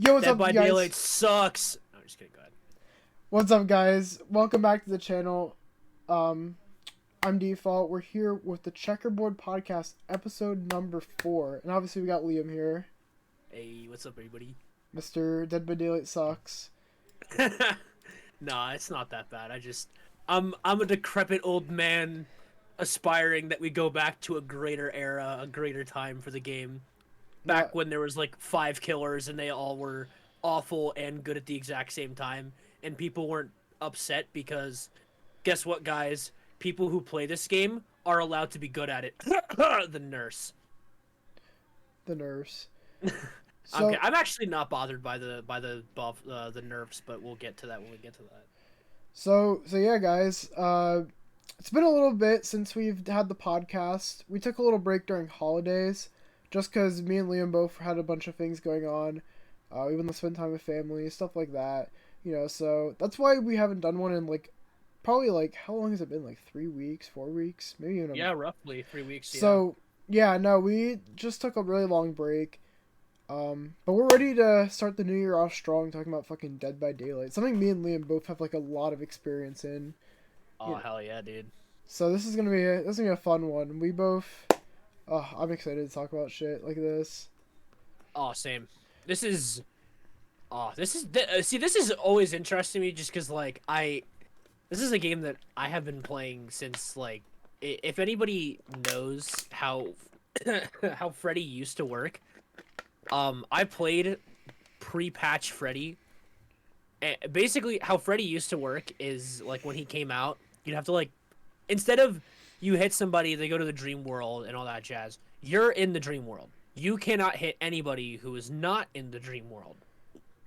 Yo, what's Dead up, by guys? Daylight sucks. No, I'm just kidding. Go ahead. What's up, guys? Welcome back to the channel. Um, I'm Default. We're here with the Checkerboard Podcast, episode number 4. And obviously we got Liam here. Hey, what's up, everybody? Mr. Dead by Daylight sucks. Nah, it's not that bad. I'm a decrepit old man, aspiring that we go back to a greater era, a greater time for the game. Back when there was like 5 killers and they all were awful and good at the exact same time, and people weren't upset because, guess what, guys? People who play this game are allowed to be good at it. The nurse. The nurse. Okay, I'm actually not bothered by the nerfs, but we'll get to that when we get to that. So yeah, guys. It's been a little bit since we've had the podcast. We took a little break during holidays, just because me and Liam both had a bunch of things going on. We wanted to spend time with family, stuff like that. So that's why we haven't done one in probably how long has it been? 3 weeks, 4 weeks, maybe even. Yeah, roughly 3 weeks. So yeah, no, we just took a really long break. But we're ready to start the new year off strong, talking about fucking Dead by Daylight. Something me and Liam both have a lot of experience in. Oh hell yeah, dude! So this is gonna be a fun one. We both. I'm excited to talk about shit like this. Oh, same. This is always interesting to me, just because this is a game that I have been playing since if anybody knows how how Freddy used to work. I played pre-patch Freddy. And basically, how Freddy used to work is when he came out, you'd have to instead of you hit somebody, they go to the dream world and all that jazz. You're in the dream world. You cannot hit anybody who is not in the dream world.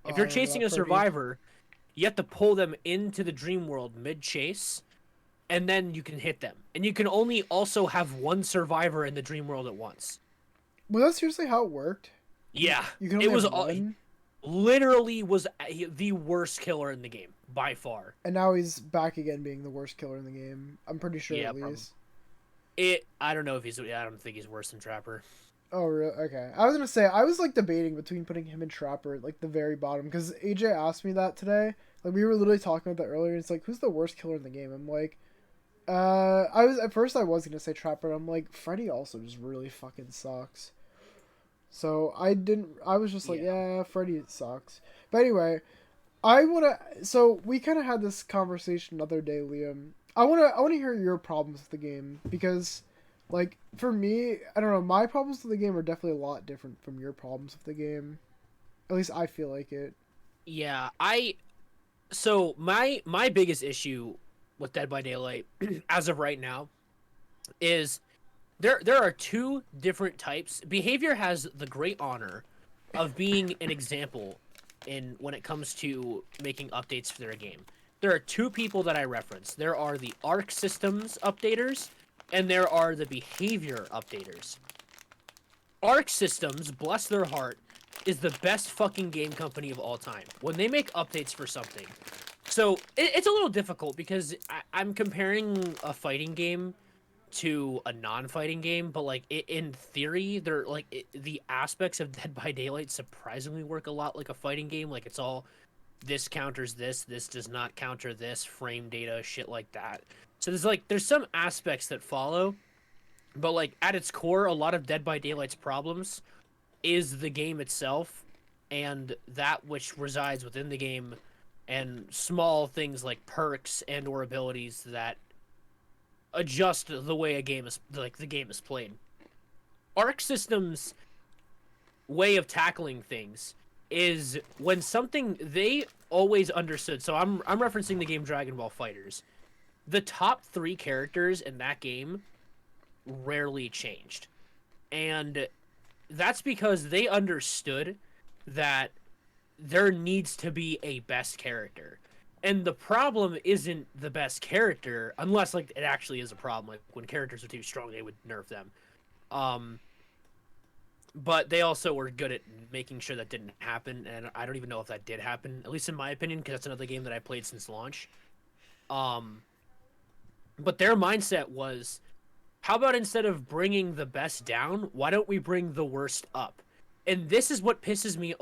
If you're chasing a survivor, you have to pull them into the dream world mid-chase, and then you can hit them. And you can only also have one survivor in the dream world at once. Was that seriously how it worked? Yeah, you can only have one? Literally was the worst killer in the game by far. And now he's back again being the worst killer in the game. I'm pretty sure, at least. I don't know if I don't think he's worse than Trapper. Oh, really? Okay. I was gonna say, I was debating between putting him and Trapper at the very bottom, because AJ asked me that today. We were literally talking about that earlier. And it's who's the worst killer in the game? I'm like, at first I was gonna say Trapper. And I'm like, Freddy also just really fucking sucks. So I was just yeah, Freddy sucks. But anyway, so we kind of had this conversation the other day, Liam. I wanna hear your problems with the game, because, for me, I don't know, my problems with the game are definitely a lot different from your problems with the game. At least I feel like it. Yeah, so my biggest issue with Dead by Daylight, as of right now, is there are 2 different types. Behavior has the great honor of being an example when it comes to making updates for their game. There are 2 people that I reference. There are the Arc Systems updaters, and there are the behavior updaters. Arc Systems, bless their heart, is the best fucking game company of all time. When they make updates for something. So, it's a little difficult, because I'm comparing a fighting game to a non-fighting game, but in theory, they're the aspects of Dead by Daylight surprisingly work a lot like a fighting game. It's all this counters this does not counter this, frame data, shit like that. So there's some aspects that follow, but at its core, a lot of Dead by Daylight's problems is the game itself and that which resides within the game, and small things like perks and or abilities that adjust the way the game is played. Arc Systems' way of tackling things is when something they always understood. So I'm referencing the game Dragon Ball FighterZ. The top 3 characters in that game rarely changed. And that's because they understood that there needs to be a best character. And the problem isn't the best character, unless it actually is a problem. When characters are too strong, they would nerf them. But they also were good at making sure that didn't happen, and I don't even know if that did happen, at least in my opinion, because that's another game that I played since launch. But their mindset was, how about instead of bringing the best down, why don't we bring the worst up? And this is what pisses me,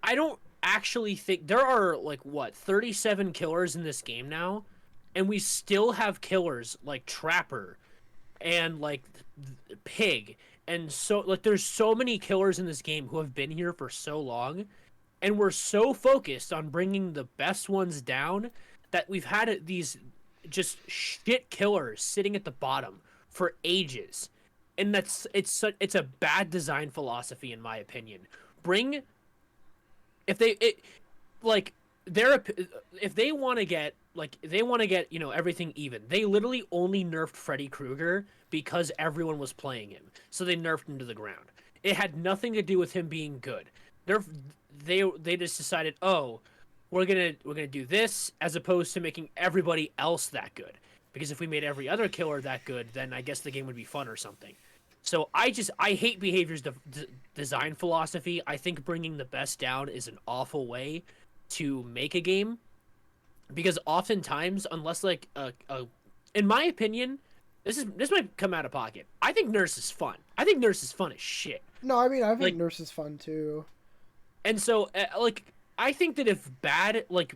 I don't actually think there are like what 37 killers in this game now, and we still have killers like Trapper and like Pig, and so like there's so many killers in this game who have been here for so long, and we're so focused on bringing the best ones down that we've had these just shit killers sitting at the bottom for ages, and it's a bad design philosophy in my opinion. Bring if they it like they're if they want to get everything even. They literally only nerfed Freddy Krueger because everyone was playing him, so they nerfed him to the ground. It had nothing to do with him being good. They just decided, oh, we're gonna do this as opposed to making everybody else that good. Because if we made every other killer that good, then I guess the game would be fun or something. So I hate Behavior's design philosophy. I think bringing the best down is an awful way to make a game, because oftentimes, unless like in my opinion, this might come out of pocket. I think Nurse is fun. I think Nurse is fun as shit. No, I mean I think Nurse is fun too. And so like I think that if bad like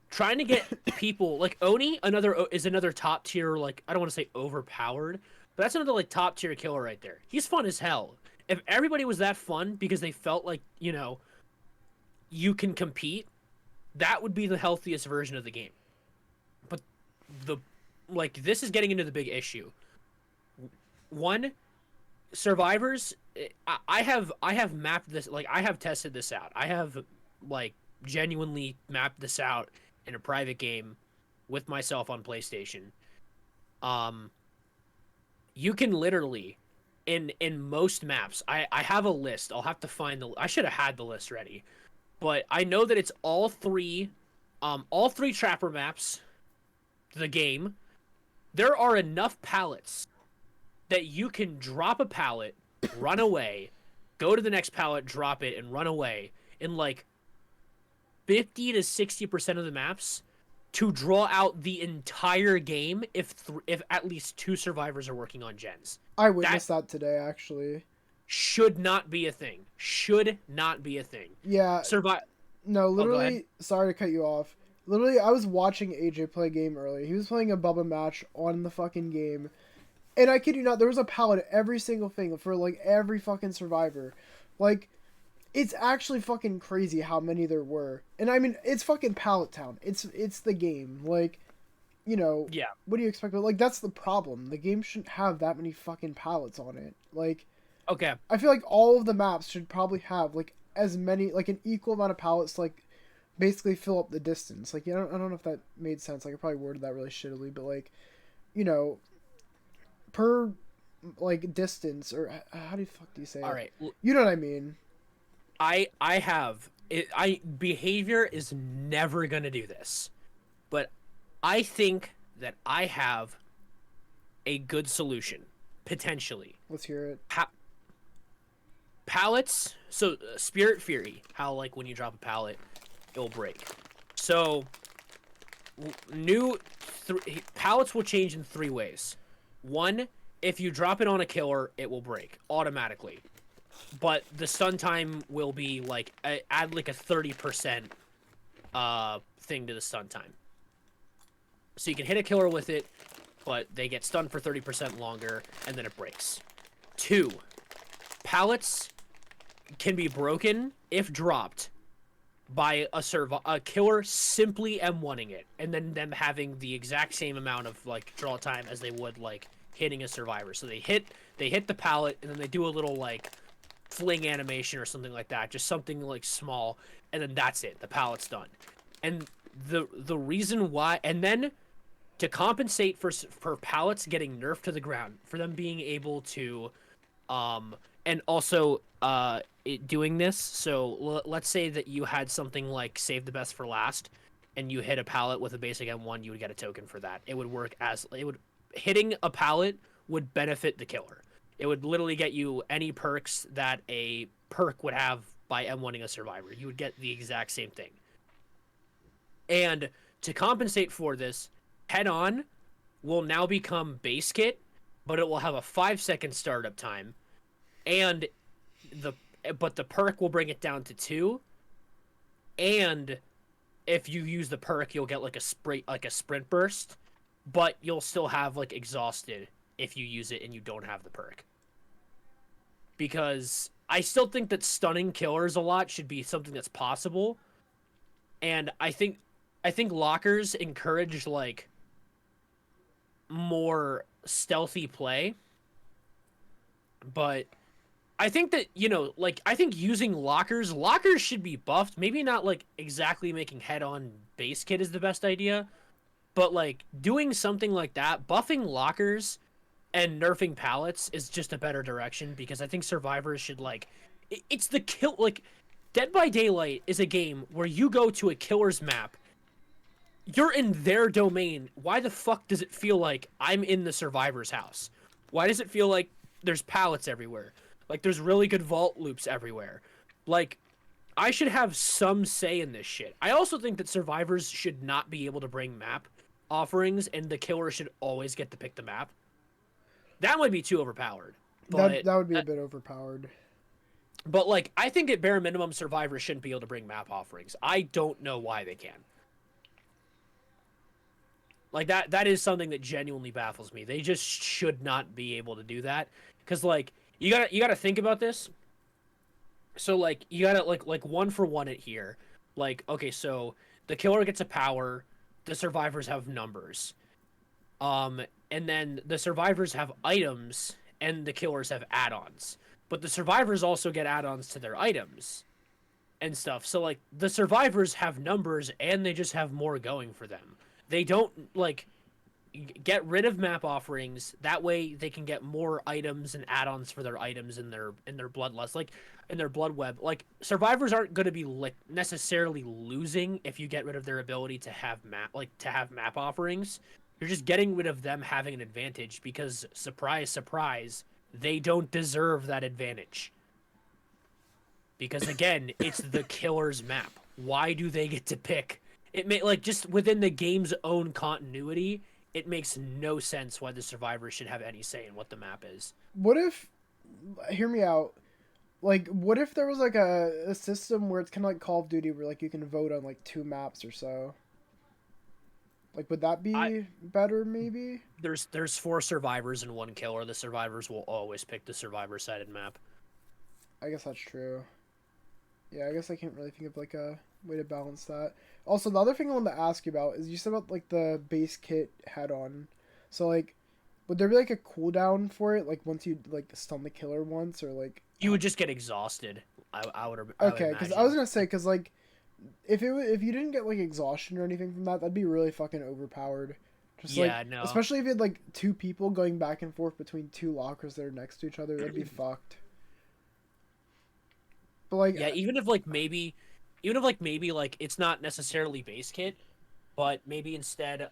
trying to get people like Oni is another top tier, like I don't want to say overpowered, but that's another like top tier killer right there. He's fun as hell. If everybody was that fun because they felt like, you can compete, that would be the healthiest version of the game. But this is getting into the big issue. One, survivors, I have mapped this, like I have tested this out. I have like genuinely mapped this out in a private game with myself on PlayStation. You can literally in most maps, I have a list. I'll have to find I should have had the list ready. But I know that it's all three Trapper maps, the game. There are enough pallets that you can drop a pallet, run away, go to the next pallet, drop it, and run away in like 50 to 60% of the maps to draw out the entire game if at least 2 survivors are working on gens. I witnessed that today, actually. Should not be a thing. Should not be a thing. Yeah. No, literally, sorry to cut you off. Literally, I was watching AJ play a game earlier. He was playing a Bubba match on the fucking game. And I kid you not, there was a pallet every single thing for, like, every fucking survivor. Like, it's actually fucking crazy how many there were. And I mean, it's fucking Pallet Town. It's the game. Like, yeah. What do you expect? But, like, that's the problem. The game shouldn't have that many fucking pallets on it. Like, okay. I feel like all of the maps should probably have, like, as many, like, an equal amount of pallets to, like, basically fill up the distance. Like, I don't know if that made sense. Like, I probably worded that really shittily, but, like, per, like, distance, or how do you say it? All right. You know what I mean? Behavior is never going to do this, but I think that I have a good solution, potentially. Let's hear it. Pallets, so Spirit Fury, how like when you drop a pallet, it'll break. So pallets will change in 3 ways. 1, if you drop it on a killer, it will break automatically. But the stun time will be like add like a 30% thing to the stun time. So you can hit a killer with it, but they get stunned for 30% longer, and then it breaks. 2, pallets can be broken if dropped by a killer simply M1ing it, and then them having the exact same amount of like draw time as they would like hitting a survivor. So they hit the pallet, and then they do a little like fling animation or something like that, just something like small, and then that's it. The pallet's done. And the reason why, and then to compensate for pallets getting nerfed to the ground, for them being able to, and also doing this. So let's say that you had something like save the best for last, and you hit a pallet with a basic M1, you would get a token for that. It would work hitting a pallet would benefit the killer. It would literally get you any perks that a perk would have by M1ing a survivor. You would get the exact same thing. And to compensate for this, Head On will now become base kit, but it will have a 5-second startup time, and the perk will bring it down to 2, and if you use the perk, you'll get like a sprint burst, but you'll still have like exhausted if you use it and you don't have the perk. Because I still think that stunning killers a lot should be something that's possible, and I think lockers encourage like more stealthy play, but I think that, like, I think using lockers should be buffed. Maybe not like exactly making head-on base kit is the best idea, but like doing something like that, buffing lockers and nerfing pallets is just a better direction, because I think survivors should like it's the kill like Dead by Daylight is a game where you go to a killer's map. You're in their domain. Why the fuck does it feel like I'm in the survivor's house? Why does it feel like there's pallets everywhere? Like, there's really good vault loops everywhere. Like, I should have some say in this shit. I also think that survivors should not be able to bring map offerings, and the killer should always get to pick the map. That might be too overpowered. But that would be a bit overpowered. But, like, I think at bare minimum, survivors shouldn't be able to bring map offerings. I don't know why they can. Like, that is something that genuinely baffles me. They just should not be able to do that. Because, like, you gotta think about this. So, like, you gotta, like one for one it here. Like, okay, so the killer gets a power, the survivors have numbers. And then the survivors have items, and the killers have add-ons. But the survivors also get add-ons to their items and stuff. So, like, the survivors have numbers, and they just have more going for them. They don't, like, get rid of map offerings. That way they can get more items and add-ons for their items in their bloodlust, like in their blood web. Like, survivors aren't going to be necessarily losing if you get rid of their ability to have map offerings. You're just getting rid of them having an advantage, because surprise, surprise, they don't deserve that advantage. Because again, it's the killer's map. Why do they get to pick? It may, like, just within the game's own continuity, it makes no sense why the survivors should have any say in what the map is. What if, hear me out, like, what if there was, like, a system where it's kind of like Call of Duty, where, like, you can vote on, like, 2 maps or so? Like, would that be better, maybe? There's 4 survivors and 1 killer. The survivors will always pick the survivor-sided map. I guess that's true. Yeah, I guess I can't really think of, like, a way to balance that. Also, the other thing I wanted to ask you about is you said about, like, the base kit head-on. So, like, would there be, like, a cooldown for it? Like, once you, like, stun the killer once, or, like... You would just get exhausted. I would Okay, because I was gonna say, because, like, if you didn't get, like, exhaustion or anything from that, that'd be really fucking overpowered. Just, yeah, like, no. Especially if you had, like, 2 people going back and forth between 2 lockers that are next to each other, that'd be fucked. But, like... Yeah, even if maybe like it's not necessarily base kit, but maybe instead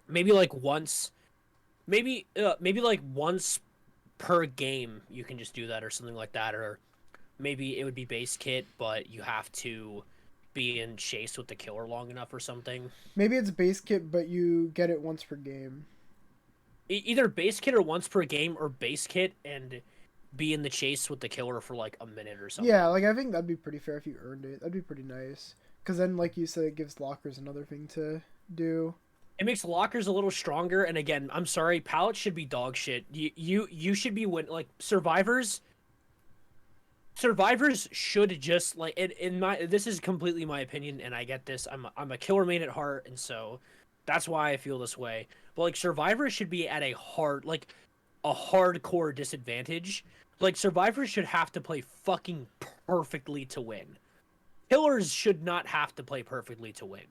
maybe like once per game you can just do that, or something like that. Or maybe it would be base kit, but you have to be in chase with the killer long enough or something. Maybe it's base kit, but you get it once per game. Either base kit or once per game, or base kit and be in the chase with the killer for like a minute or something. Yeah, like, I think that'd be pretty fair if you earned it. That'd be pretty nice. Because then, like you said, it gives lockers another thing to do. It makes lockers a little stronger. And again, I'm sorry, pallets should be dog shit. You should be like survivors should just, like, this is completely my opinion, and I get this. I'm a killer main at heart, and so that's why I feel this way. But, like, survivors should be at a hardcore disadvantage. Like, survivors should have to play fucking perfectly to win. Killers should not have to play perfectly to win.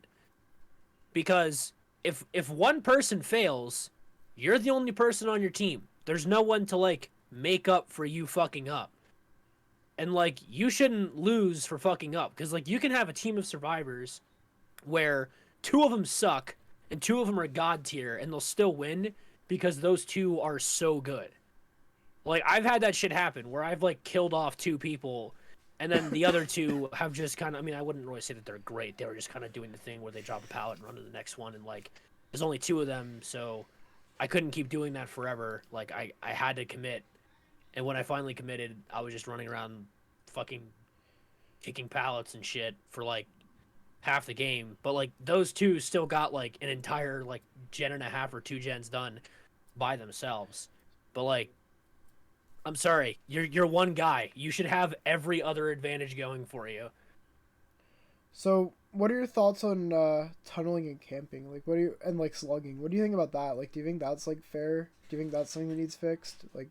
Because if one person fails, you're the only person on your team. There's no one to, like, make up for you fucking up. And, like, you shouldn't lose for fucking up. Because, like, you can have a team of survivors where 2 of them suck and 2 of them are god tier, and they'll still win because those 2 are so good. Like, I've had that shit happen where I've, like, killed off 2 people, and then the other 2 have just kind of... I mean, I wouldn't really say that they're great. They were just kind of doing the thing where they drop a pallet and run to the next one, and, like, there's only 2 of them, so I couldn't keep doing that forever. Like, I had to commit. And when I finally committed, I was just running around fucking kicking pallets and shit for like half the game, but like those two still got like an entire like gen and a half or 2 gens done by themselves. But like, I'm sorry, you're one guy. You should have every other advantage going for you. So, what are your thoughts on tunneling and camping? Like, what do you and like slugging? What do you think about that? Like, do you think that's like fair? Do you think that's something that needs fixed? Like,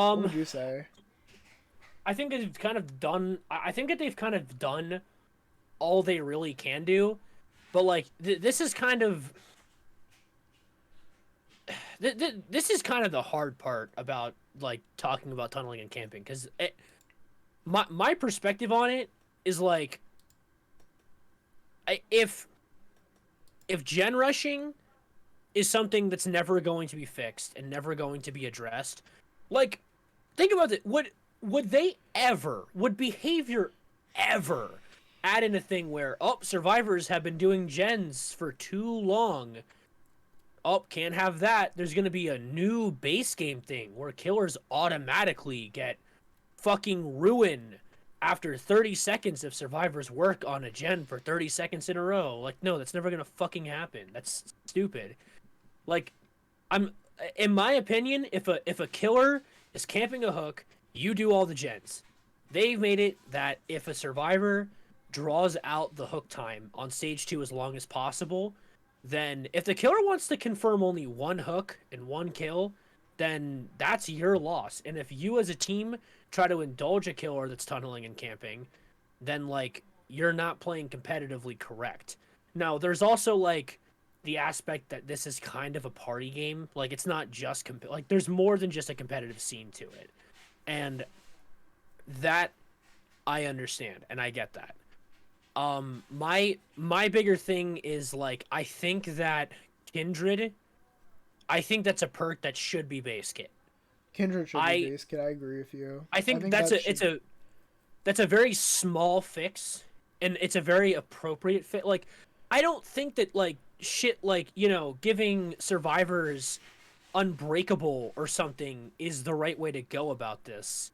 what Um, would you say? I think they've kind of done. I think that they've kind of done all they really can do, but like this is kind of this is kind of the hard part about like talking about tunneling and camping because my perspective on it is like if gen rushing is something that's never going to be fixed and never going to be addressed, like think about it. Would they ever would behavior ever add in a thing where survivors have been doing gens for too long? Can't have that. There's gonna be a new base game thing where killers automatically get fucking ruined after 30 seconds if survivors work on a gen for 30 seconds in a row. Like, no, that's never gonna fucking happen. That's stupid. Like, I'm in my opinion, if a killer is camping a hook, you do all the gens. They've made it that if a survivor draws out the hook time on stage 2 as long as possible, then if the killer wants to confirm only one hook and one kill, then that's your loss. And if you as a team try to indulge a killer that's tunneling and camping, then like you're not playing competitively correct. Now, there's also like the aspect that this is kind of a party game. Like it's not just like there's more than just a competitive scene to it. And that I understand and I get that. My bigger thing is like I think that Kindred, I think that's a perk that should be base kit. Kindred should be I base kit. I agree with you. I I think think that should. that's a very small fix and it's a very appropriate fit. Like I don't think that like shit like, giving survivors unbreakable or something is the right way to go about this.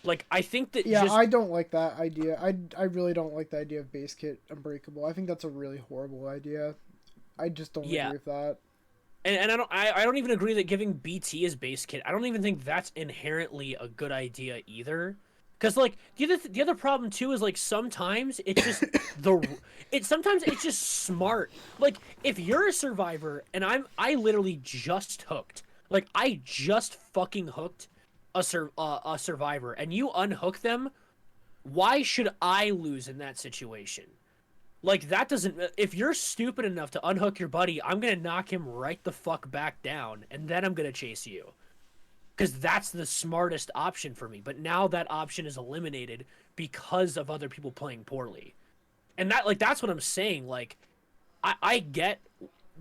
Like I think that Yeah, just I don't like that idea. I really don't like the idea of base kit unbreakable. I think that's a really horrible idea. I just don't yeah. agree with that. And I don't even agree that giving BT is base kit. I don't even think that's inherently a good idea either. Cuz like the other problem too is like sometimes it's just sometimes it's just smart. Like if you're a survivor and I literally just hooked. Like I just fucking hooked a survivor and you unhook them, why should I lose in that situation? Like that doesn't. If you're stupid enough to unhook your buddy, I'm gonna knock him right the fuck back down, and then I'm gonna chase you, because that's the smartest option for me. But now that option is eliminated because of other people playing poorly, and that's what I'm saying. Like, I get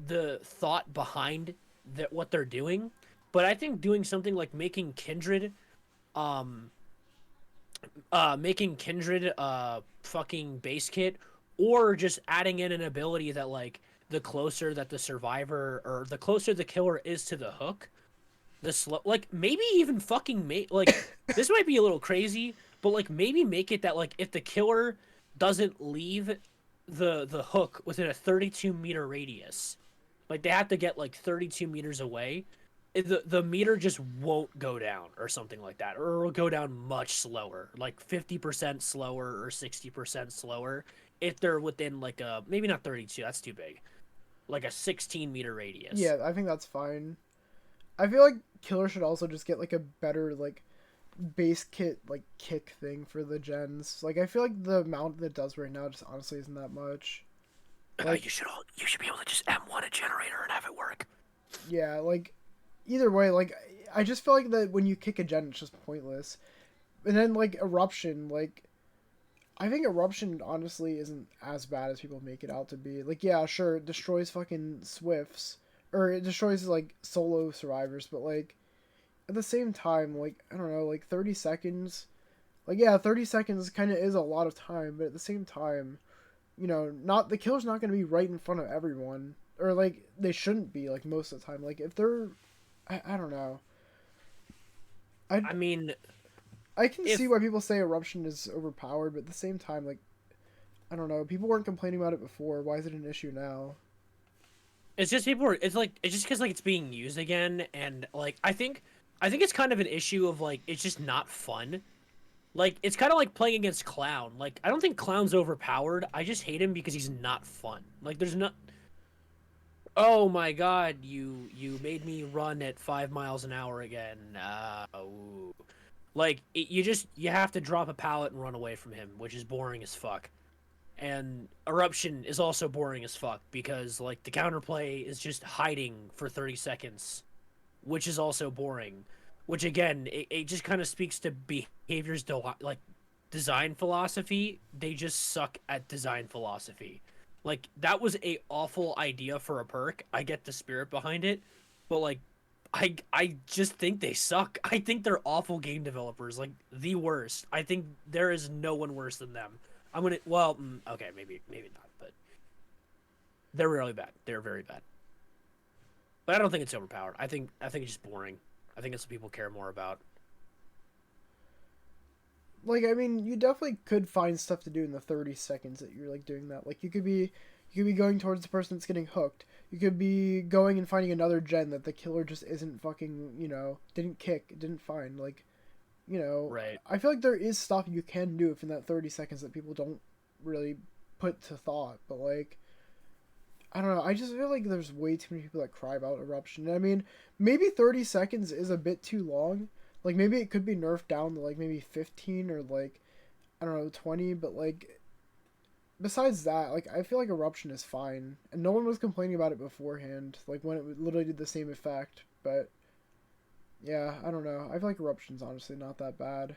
the thought behind that what they're doing, but I think doing something like um, making Kindred fucking base kit or just adding in an ability that like the closer that the survivor or the closer the killer is to the hook, the slow like maybe even fucking make like this might be a little crazy, but like maybe make it that like if the killer doesn't leave the hook within a 32-meter radius, like they have to get like 32 meters away, the meter just won't go down or something like that, or it'll go down much slower, like 50% slower or 60% slower if they're within like a maybe not 32, that's too big, like a 16-meter radius. Yeah, I think that's fine. I feel like killer should also just get like a better like base kit like kick thing for the gens. Like I feel like the amount that it does right now just honestly isn't that much. Like You should be able to just M1 a generator and have it work. yeah, like either way, like I just feel like that when you kick a gen, it's just pointless. And then like eruption, like I think eruption honestly isn't as bad as people make it out to be. Like yeah, sure, it destroys fucking swifts or it destroys like solo survivors, but like at the same time, like I don't know, like 30 seconds. Like yeah, 30 seconds kind of is a lot of time, but at the same time, not the killer's not going to be right in front of everyone, or like they shouldn't be like most of the time. Like if they're I don't know. I mean, I can see why people say Eruption is overpowered, but at the same time, like, I don't know. People weren't complaining about it before. Why is it an issue now? It's just people are. It's just because like it's being used again, and like I think it's kind of an issue of like it's just not fun. Like it's kind of like playing against Clown. Like I don't think Clown's overpowered. I just hate him because he's not fun. Like there's not. Oh my God! You made me run at 5 miles an hour again. Ooh. Like you have to drop a pallet and run away from him, which is boring as fuck. And Eruption is also boring as fuck because like the counterplay is just hiding for 30 seconds, which is also boring. Which again, it just kind of speaks to behaviors like design philosophy. They just suck at design philosophy. Like that was a awful idea for a perk. I get the spirit behind it, but like I just think they suck. I think they're awful game developers, like the worst. I think there is no one worse than them. Okay, maybe not, but they're really bad. They're very bad. But I don't think it's overpowered. I think it's just boring. I think it's what people care more about. Like, I mean, you definitely could find stuff to do in the 30 seconds that you're like doing that. Like, you could be going towards the person that's getting hooked. You could be going and finding another gen that the killer just isn't fucking, didn't kick, didn't find. Like, right. I feel like there is stuff you can do in that 30 seconds that people don't really put to thought. But, like, I don't know. I just feel like there's way too many people that cry about Eruption. I mean, maybe 30 seconds is a bit too long. Like, maybe it could be nerfed down to, like, maybe 15 or, like, I don't know, 20. But, like, besides that, like, I feel like Eruption is fine. And no one was complaining about it beforehand, like, when it literally did the same effect. But, yeah, I don't know. I feel like Eruption's honestly not that bad.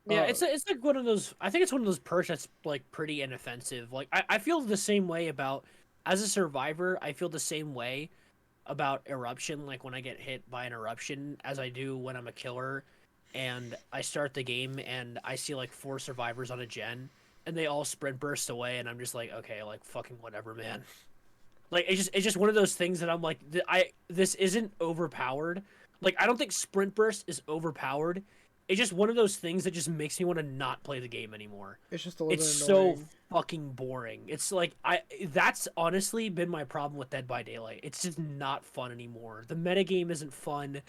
Yeah, it's like one of those. I think it's one of those perks that's like pretty inoffensive. Like I feel the same way about as a survivor. I feel the same way about Eruption. Like when I get hit by an Eruption, as I do when I'm a killer, and I start the game and I see like 4 survivors on a gen, and they all sprint burst away, and I'm just like, okay, like fucking whatever, man. Like it's just one of those things that I'm like, this isn't overpowered. Like I don't think sprint burst is overpowered. It's just one of those things that just makes me want to not play the game anymore. It's just a little bit annoying. So fucking boring. It's like that's honestly been my problem with Dead by Daylight. It's just not fun anymore. The metagame isn't fun.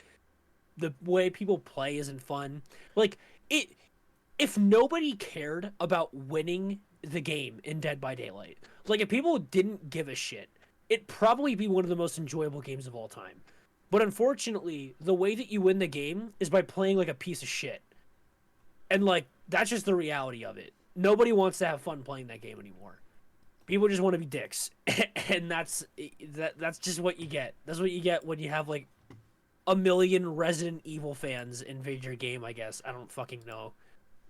The way people play isn't fun. Like if nobody cared about winning the game in Dead by Daylight, like if people didn't give a shit, it'd probably be one of the most enjoyable games of all time. But unfortunately, the way that you win the game is by playing like a piece of shit. And like that's just the reality of it. Nobody wants to have fun playing that game anymore. People just want to be dicks. And that's just what you get. That's what you get when you have like 1 million Resident Evil fans invade your game, I guess. I don't fucking know.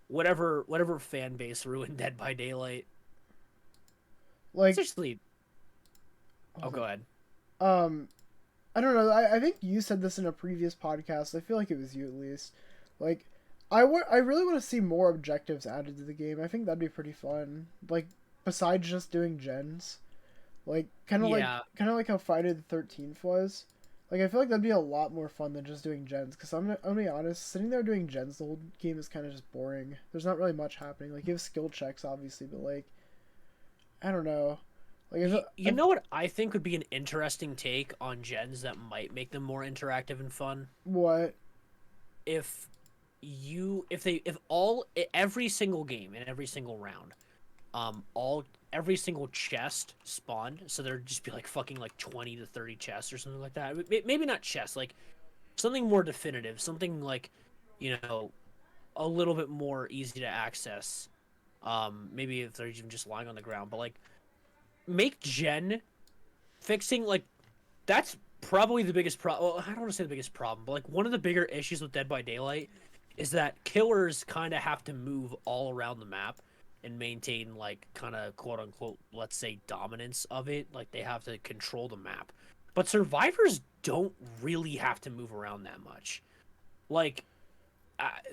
Whatever fan base ruined Dead by Daylight. Like seriously. Oh, go ahead. I don't know. I think you said this in a previous podcast. I feel like it was you at least. Like, I really want to see more objectives added to the game. I think that'd be pretty fun. Like, besides just doing gens, like kind of like how Friday the 13th was. Like, I feel like that'd be a lot more fun than just doing gens. Because I'm gonna be honest, sitting there doing gens the whole game is kind of just boring. There's not really much happening. Like, you have skill checks obviously, but like, I don't know. Like, you know what I think would be an interesting take on gens that might make them more interactive and fun? What? If every single game and every single round, every single chest spawned, so there'd just be like fucking like 20 to 30 chests or something like that. Maybe not chests, like something more definitive, something like, a little bit more easy to access. Maybe if they're even just lying on the ground, but like make gen fixing, like that's probably the biggest problem. Well, I don't want to say the biggest problem, but like one of the bigger issues with Dead by Daylight is that killers kind of have to move all around the map and maintain like kind of quote unquote, let's say, dominance of it. Like they have to control the map, but survivors don't really have to move around that much. Like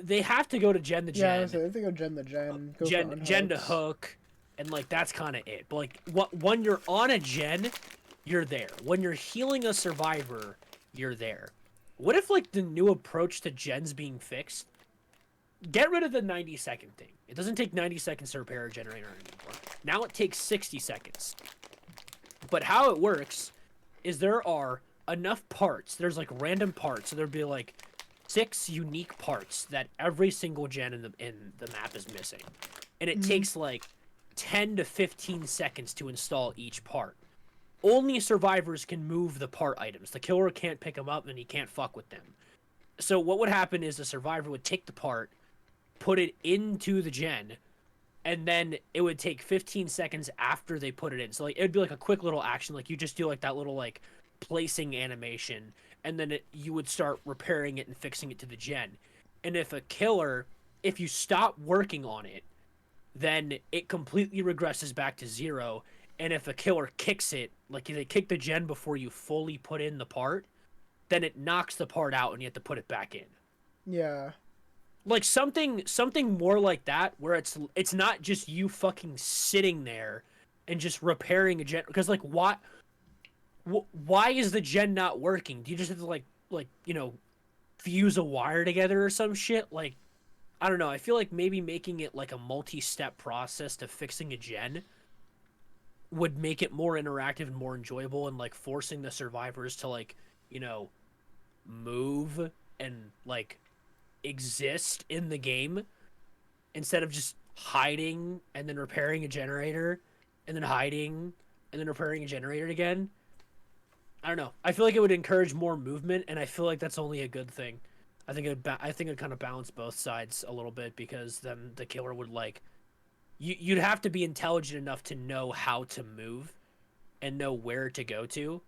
they have to go to gen to gen. Yeah, so they have to go gen to gen. Go gen to hook. And, like, that's kind of it. But, like, when you're on a gen, you're there. When you're healing a survivor, you're there. what if like the new approach to gens being fixed? Get rid of the 90-second thing. It doesn't take 90 seconds to repair a generator anymore. Now it takes 60 seconds. But how it works is there are enough parts. There's like random parts. So there'd be like 6 unique parts that every single gen in the map is missing. And it takes like 10 to 15 seconds to install each part. Only survivors can move the part items. The killer can't pick them up and he can't fuck with them. So what would happen is the survivor would take the part, put it into the gen, and then it would take 15 seconds after they put it in. So like it would be like a quick little action, like you just do like that little like placing animation, and then you would start repairing it and fixing it to the gen. And if you stop working on it, then it completely regresses back to 0. And if a killer kicks it, like if they kick the gen before you fully put in the part, then it knocks the part out and you have to put it back in. Yeah. Like something more like that, where it's not just you fucking sitting there and just repairing a gen. Because like why is the gen not working? Do you just have to like fuse a wire together or some shit? Like I don't know. I feel like maybe making it like a multi-step process to fixing a gen would make it more interactive and more enjoyable, and like forcing the survivors to like move and like exist in the game instead of just hiding and then repairing a generator and then hiding and then repairing a generator again. I don't know. I feel like it would encourage more movement, and I feel like that's only a good thing. I think it'd kind of balance both sides a little bit, because then the killer would like you'd have to be intelligent enough to know how to move and know where to go to,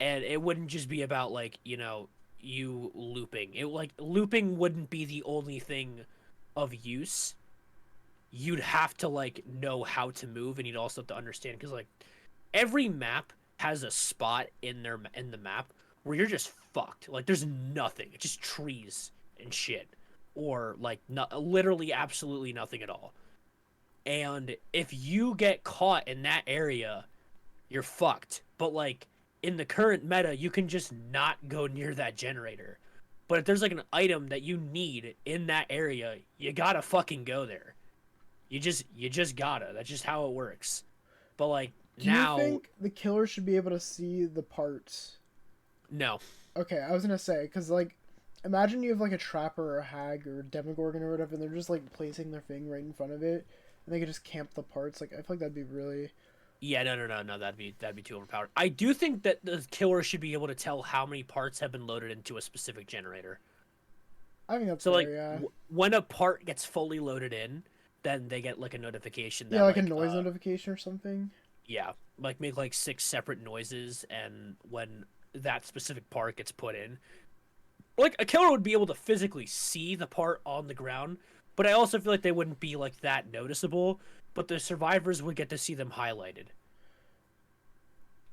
and it wouldn't just be about like you looping. It like looping wouldn't be the only thing of use. You'd have to like know how to move, and you'd also have to understand, because like every map has a spot in the map where you're just fucked. Like there's nothing. It's just trees and shit, or like literally absolutely nothing at all. And if you get caught in that area, you're fucked. But like in the current meta, you can just not go near that generator. But if there's like an item that you need in that area, you gotta fucking go there. You just gotta. That's just how it works. But like Do you think the killer should be able to see the parts? No. Okay, I was gonna say, because like, imagine you have like a trapper or a hag or a demogorgon or whatever, and they're just like placing their thing right in front of it, and they could just camp the parts. Like I feel like that'd be really. Yeah, no. That'd be too overpowered. I do think that the killer should be able to tell how many parts have been loaded into a specific generator. I think that's so. Fair, Like yeah. When a part gets fully loaded in, then they get like a notification. That, yeah, like a noise notification or something. Yeah, like make like 6 separate noises, and when that specific part gets put in, like a killer would be able to physically see the part on the ground, but I also feel like they wouldn't be like that noticeable. But the survivors would get to see them highlighted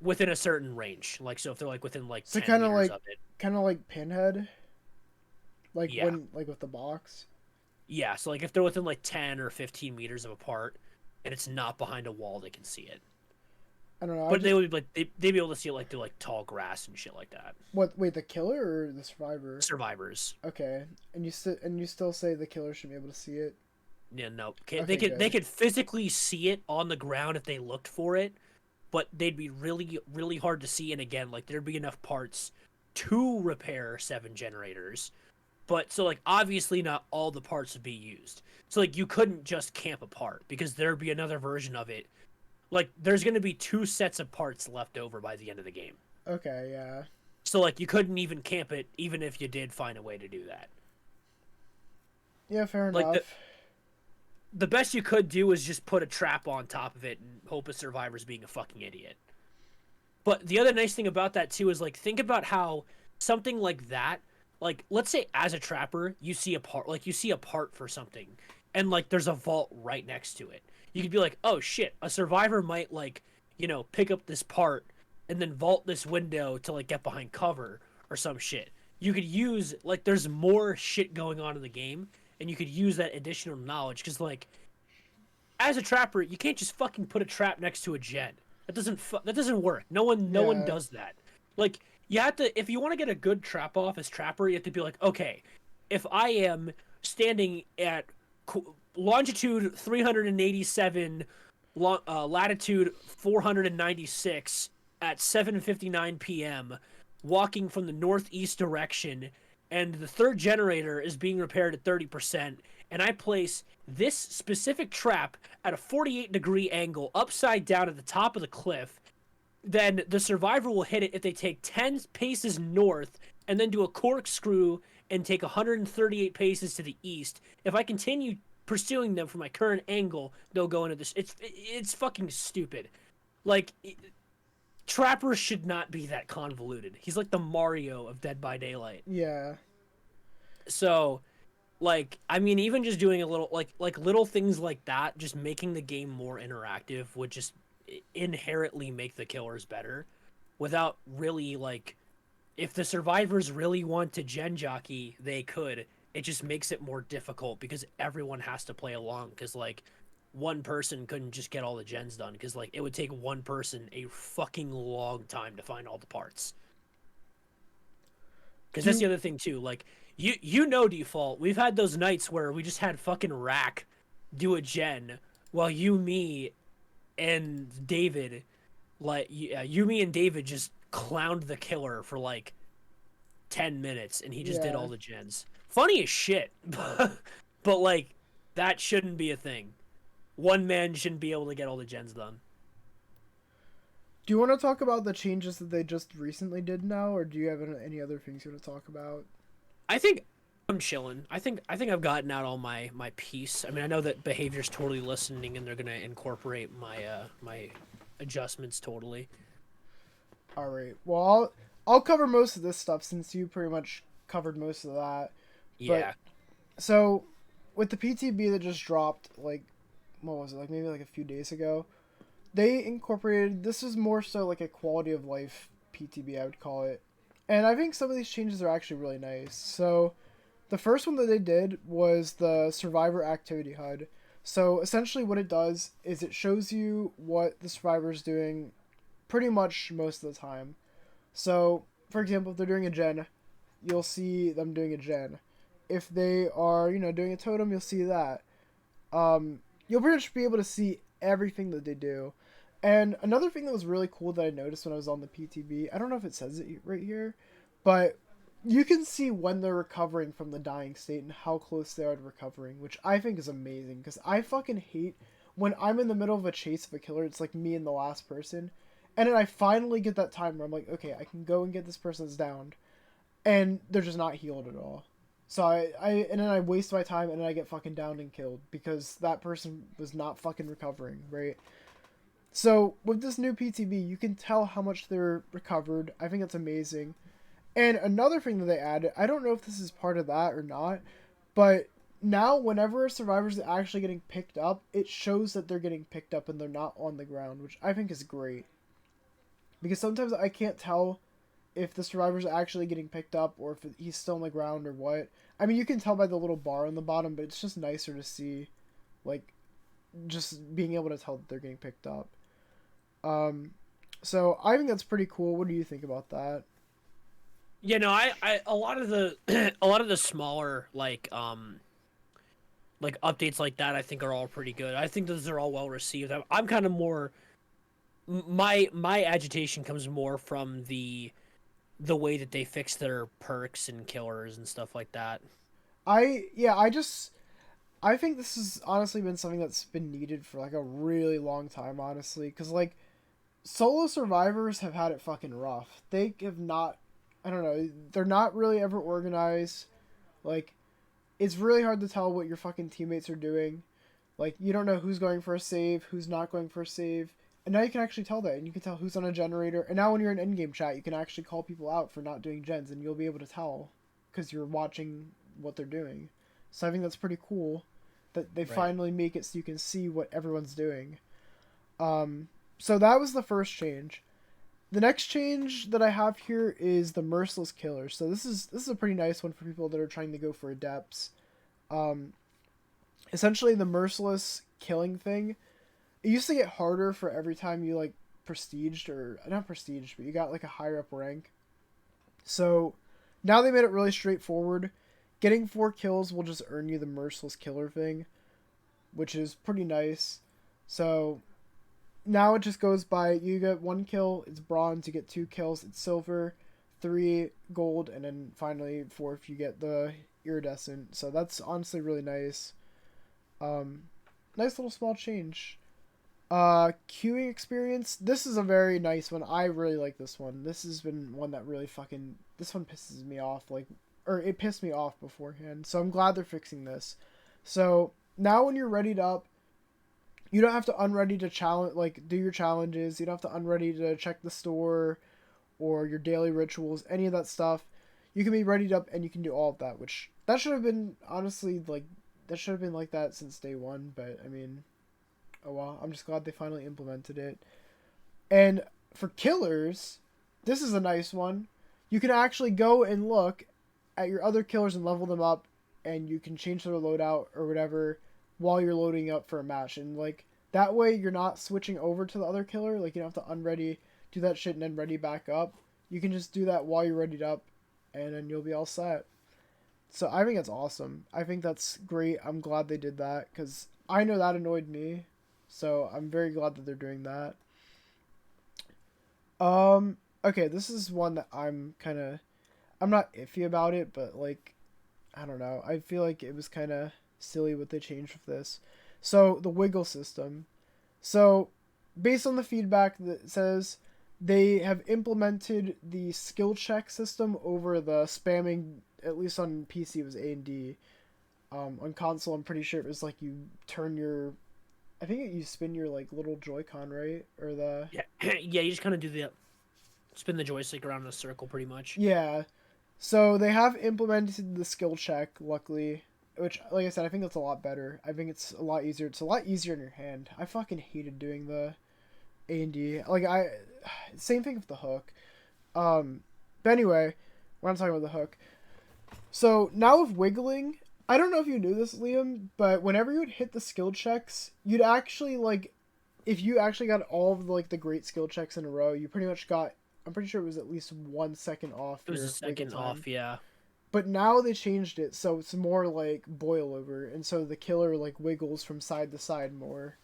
within a certain range. Like so, if they're like within like 10 meters of it, kind of like Pinhead, like yeah. when like with the box. Yeah, so like if they're within like 10 or 15 meters of a part, and it's not behind a wall, they can see it. I don't know. But they would like they'd be able to see it like through like tall grass and shit like that. What? Wait, the killer or the survivor? Survivors. Okay, and you still say the killer should be able to see it? Yeah, no. Okay, they could physically see it on the ground if they looked for it, but they'd be really really hard to see. And again, like there'd be enough parts to repair 7 generators, but so like obviously not all the parts would be used. So like you couldn't just camp a part, because there'd be another version of it. Like there's going to be 2 sets of parts left over by the end of the game. Okay, yeah. So like you couldn't even camp it, even if you did find a way to do that. Yeah, fair enough. Like the best you could do is just put a trap on top of it and hope a survivor's being a fucking idiot. But the other nice thing about that too is like think about how something like that, like let's say as a trapper you see a part for something, and like there's a vault right next to it. You could be like, oh shit, a survivor might like pick up this part and then vault this window to like get behind cover or some shit. You could use like there's more shit going on in the game, and you could use that additional knowledge, because like as a trapper you can't just fucking put a trap next to a gen. That doesn't work. No one does that. Like you have to, if you want to get a good trap off as trapper, you have to be like, okay, if I am standing at longitude 387, latitude 496 at 7:59 p.m., walking from the northeast direction, and the third generator is being repaired at 30%, and I place this specific trap at a 48-degree angle upside down at the top of the cliff, then the survivor will hit it if they take 10 paces north and then do a corkscrew and take 138 paces to the east. If I continue pursuing them from my current angle, they'll go into this. It's fucking stupid. Like, Trapper should not be that convoluted. He's like the Mario of Dead by Daylight. Yeah. So, like, I mean, even just doing a little, like little things like that, just making the game more interactive would just inherently make the killers better without really, like, if the survivors really want to gen jockey, they could. It just makes it more difficult because everyone has to play along, because, like, one person couldn't just get all the gens done, because, like, it would take one person a fucking long time to find all the parts. Because that's the other thing too, like, you know, Default, we've had those nights where we just had fucking Rack do a gen while you, me, and David, like, you, me, and David just clowned the killer for like 10 minutes, and he just did all the gens. Funny as shit, but like, that shouldn't be a thing. One man shouldn't be able to get all the gens done. Do you want to talk about the changes that they just recently did now, or do you have any other things you want to talk about? I think I'm chilling. I think I've gotten out all my piece. I mean, I know that behavior's totally listening, and they're gonna incorporate my my adjustments totally. All right. Well, I'll cover most of this stuff since you pretty much covered most of that. Yeah. But, so with the PTB that just dropped, like, what was it? Like maybe like a few days ago, they incorporated. This is more so like a quality of life PTB, I would call it. And I think some of these changes are actually really nice. So, the first one that they did was the Survivor Activity HUD. So, essentially what it does is it shows you what the survivor's doing pretty much most of the time. So, for example, if they're doing a gen, you'll see them doing a gen. If they are, you know, doing a totem, you'll see that. You'll pretty much be able to see everything that they do. And another thing that was really cool that I noticed when I was on the PTB, I don't know if it says it right here, but you can see when they're recovering from the dying state and how close they are to recovering, which I think is amazing, because I fucking hate when I'm in the middle of a chase of a killer, it's like me and the last person, and then I finally get that time where I'm like, okay, I can go and get this person that's downed, and they're just not healed at all. So and then I waste my time, and then I get fucking downed and killed, because that person was not fucking recovering, right? So, with this new PTB, you can tell how much they're recovered. I think that's amazing. And another thing that they added, I don't know if this is part of that or not, but now whenever a survivor's actually getting picked up, it shows that they're getting picked up and they're not on the ground, which I think is great. Because sometimes I can't tell if the survivor's actually getting picked up or if he's still on the ground or what. I mean, you can tell by the little bar on the bottom, but it's just nicer to see, like, just being able to tell that they're getting picked up. So I think that's pretty cool. What do you think about that? Yeah, no, I a lot of the a lot of the smaller like updates like that I think are all pretty good. I think those are all well received. I'm kind of more my agitation comes more from the way that they fix their perks and killers and stuff like that. I think this has honestly been something that's been needed for like a really long time, honestly, because like solo survivors have had it fucking rough. They have not, I don't know, they're not really ever organized. Like, it's really hard to tell what your fucking teammates are doing. Like, you don't know who's going for a save, who's not going for a save. And now you can actually tell that, and you can tell who's on a generator. And now when you're in endgame chat, you can actually call people out for not doing gens, and you'll be able to tell because you're watching what they're doing. So I think that's pretty cool that they finally make it so you can see what everyone's doing. So that was the first change. The next change that I have here is the merciless killer. So this is a pretty nice one for people that are trying to go for adepts. Essentially the merciless killing thing, it used to get harder for every time you like prestiged, or not prestiged, but you got like a higher up rank. So now they made it really straightforward. Getting 4 kills will just earn you the Merciless Killer thing, which is pretty nice. So now it just goes by, you get 1 kill, it's bronze, you get 2 kills, it's silver, 3 gold, and then finally 4 if you get the iridescent. So that's honestly really nice. Nice little small change. Queuing experience. This is a very nice one. I really like this one. This has been one that really this one pisses me off, or it pissed me off beforehand. So I'm glad they're fixing this. So now when you're readied up, you don't have to unready to do your challenges. You don't have to unready to check the store or your daily rituals, any of that stuff. You can be readied up and you can do all of that, which that should have been honestly that should have been like that since day one, but I mean, oh well, I'm just glad they finally implemented it. And for killers, this is a nice one. You can actually go and look at your other killers and level them up, and you can change their loadout or whatever while you're loading up for a match. And that way you're not switching over to the other killer. You don't have to unready, do that shit and then ready back up. You can just do that while you're readied up, and then you'll be all set. So I think that's awesome. I think that's great. I'm glad they did that because I know that annoyed me. So I'm very glad that they're doing that. Okay, this is one that I'm not iffy about it, but I don't know. I feel like it was kind of silly what they changed with this. So the wiggle system. So based on the feedback that says they have implemented the skill check system over the spamming, at least on PC it was A and D. On console I'm pretty sure it was you turn your, I think you spin your little Joy-Con, right? Or the yeah, you just kind of do the spin the joystick around in a circle pretty much. Yeah. So they have implemented the skill check, luckily, which, like I said, I think that's a lot better. I think it's a lot easier. It's a lot easier in your hand. I fucking hated doing the A&D. Same thing with the hook. But anyway, we're not talking about the hook. So now with wiggling, I don't know if you knew this, Liam, but whenever you would hit the skill checks, you'd actually, if you actually got all of the great skill checks in a row, you pretty much got, I'm pretty sure it was at least 1 second off. It was a second off, yeah. But now they changed it, so it's more boil over, and so the killer wiggles from side to side more,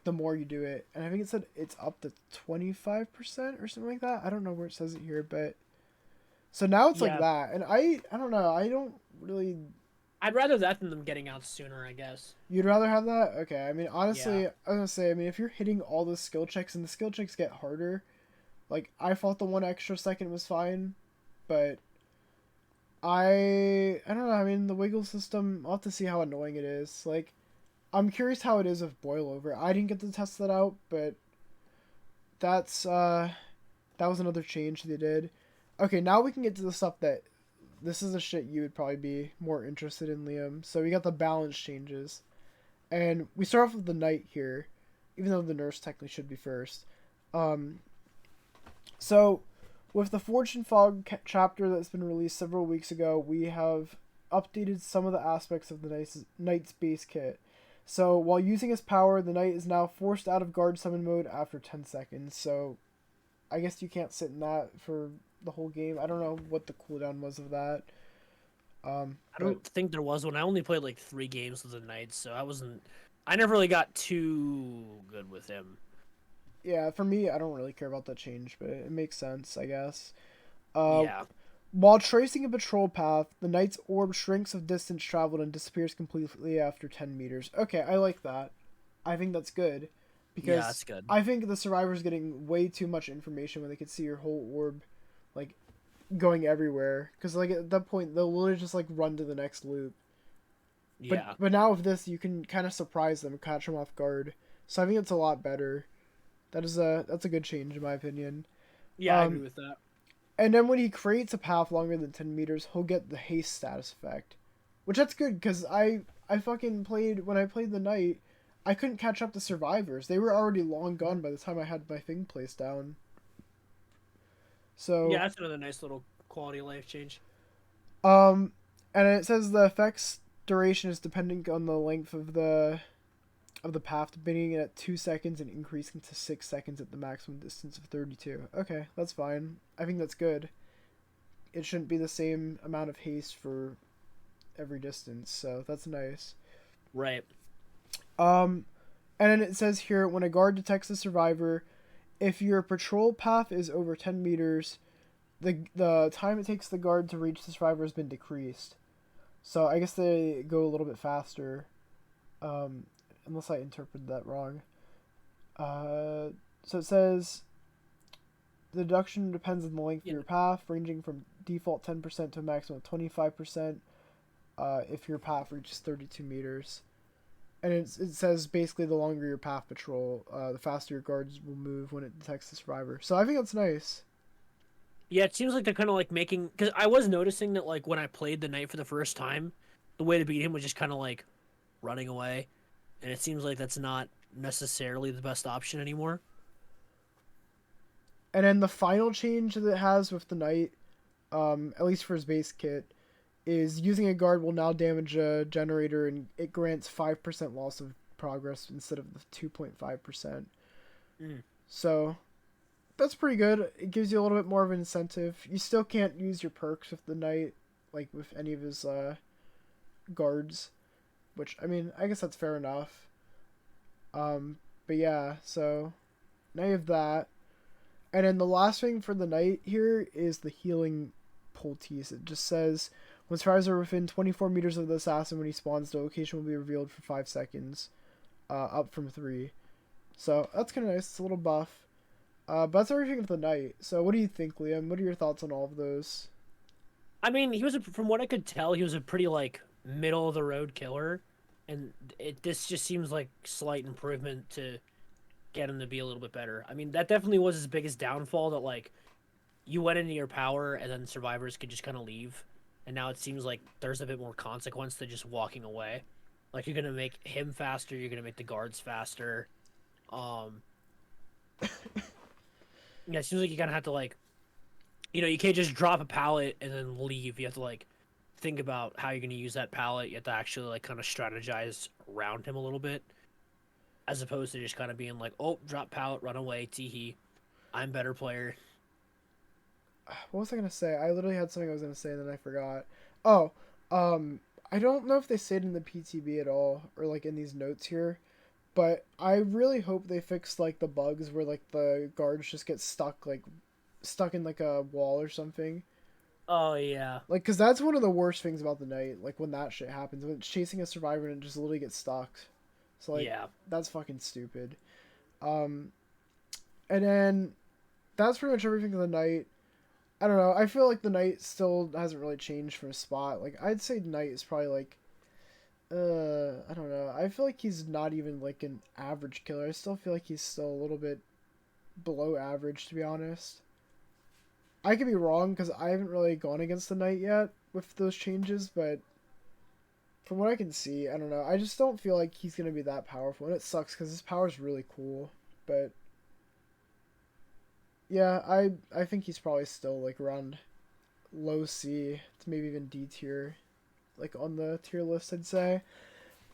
the more you do it. And I think it said it's up to 25% or something like that. I don't know where it says it here, but so now it's like that. And I don't know. I don't really. I'd rather that than them getting out sooner, I guess. You'd rather have that? Okay. I mean, honestly, I was gonna say, if you're hitting all the skill checks and the skill checks get harder, I thought the 1 extra second was fine, but I don't know. I mean, the wiggle system, I'll have to see how annoying it is. I'm curious how it is with boil over. I didn't get to test that out, but that was another change they did. Okay, now we can get to the stuff this is the shit you would probably be more interested in, Liam. So we got the balance changes. And we start off with the knight here, even though the nurse technically should be first. So with the Forge and Fog chapter that's been released several weeks ago, we have updated some of the aspects of the knight's base kit. So while using his power, the knight is now forced out of guard summon mode after 10 seconds. So I guess you can't sit in that for the whole game. I don't know what the cooldown was of that. I don't think there was one. I only played 3 games with the knight, so I never really got too good with him. Yeah, for me, I don't really care about that change, but it makes sense, I guess. Yeah. While tracing a patrol path, the knight's orb shrinks of distance traveled and disappears completely after 10 meters. Okay, I like that. I think that's good. Because that's good. I think the survivor's getting way too much information when they can see your whole orb, going everywhere. Because, at that point, they'll literally just, run to the next loop. Yeah. But now with this, you can kind of surprise them, catch them off guard. So I think it's a lot better. That's a good change in my opinion. Yeah, I agree with that. And then when he creates a path longer than 10 meters, he'll get the haste status effect. Which that's good, because I fucking played, when I played the knight, I couldn't catch up to survivors. They were already long gone by the time I had my thing placed down. So yeah, that's another nice little quality of life change. And it says the effect's duration is dependent on the length of the path, beginning at 2 seconds and increasing to 6 seconds at the maximum distance of 32. Okay, that's fine. I think that's good. it shouldn't be the same amount of haste for every distance. So that's nice. Right. And then it says here, when a guard detects a survivor, if your patrol path is over 10 meters, the time it takes the guard to reach the survivor has been decreased. So I guess they go a little bit faster, unless I interpreted that wrong. So it says the deduction depends on the length of your path, ranging from default 10% to a maximum of 25%. If your path reaches 32 meters. And it says basically the longer your path patrol, the faster your guards will move when it detects the survivor. So I think that's nice. Yeah, it seems like they're kind of like making, because I was noticing that like when I played the knight for the first time, the way to beat him was just kind of like running away, and it seems like that's not necessarily the best option anymore. And then the final change that it has with the knight, at least for his base kit, is using a guard will now damage a generator, and it grants 5% loss of progress instead of the 2.5%. So that's pretty good. It gives you a little bit more of an incentive. You still can't use your perks with the knight, like with any of his guards, which, I mean, I guess that's fair enough. But yeah, so now you have that. And then the last thing for the knight here is the healing poultice. It just says, when survivors are within 24 meters of the assassin when he spawns, the location will be revealed for 5 seconds, up from 3. So that's kind of nice. It's a little buff. But that's everything of the knight. So what do you think, Liam? What are your thoughts on all of those? I mean, from what I could tell, he was a pretty like middle of the road killer, and this just seems like slight improvement to get him to be a little bit better. I mean, that definitely was his biggest downfall, that like you went into your power and then survivors could just kind of leave, and now it seems like there's a bit more consequence to just walking away. Like, you're gonna make him faster, you're gonna make the guards faster. Yeah, it seems like you kind of have to like, you can't just drop a pallet and then leave. You have to like think about how you're gonna use that pallet. You have to actually like kind of strategize around him a little bit, as opposed to just kind of being like, oh, drop pallet, run away, teehee, I'm better player. What was I gonna say? I literally had something I was gonna say and then I forgot. Oh, I don't know if they say it in the PTB at all or like in these notes here, but I really hope they fix like the bugs where like the guards just get stuck in like a wall or something. Oh yeah. Like, cause that's one of the worst things about the night. Like when that shit happens, when it's chasing a survivor and it just literally gets stuck. So like, Yeah. that's fucking stupid. And then that's pretty much everything for the night. I don't know. I feel like the knight still hasn't really changed from spot. Like, I'd say knight is probably like, I don't know. I feel like he's not even like an average killer. I still feel like he's still a little bit below average, to be honest. I could be wrong because I haven't really gone against the knight yet with those changes, but from what I can see, I don't know. I just don't feel like he's gonna be that powerful, and it sucks because his power's really cool. But yeah, I think he's probably still like around low C to maybe even D tier, like on the tier list, I'd say.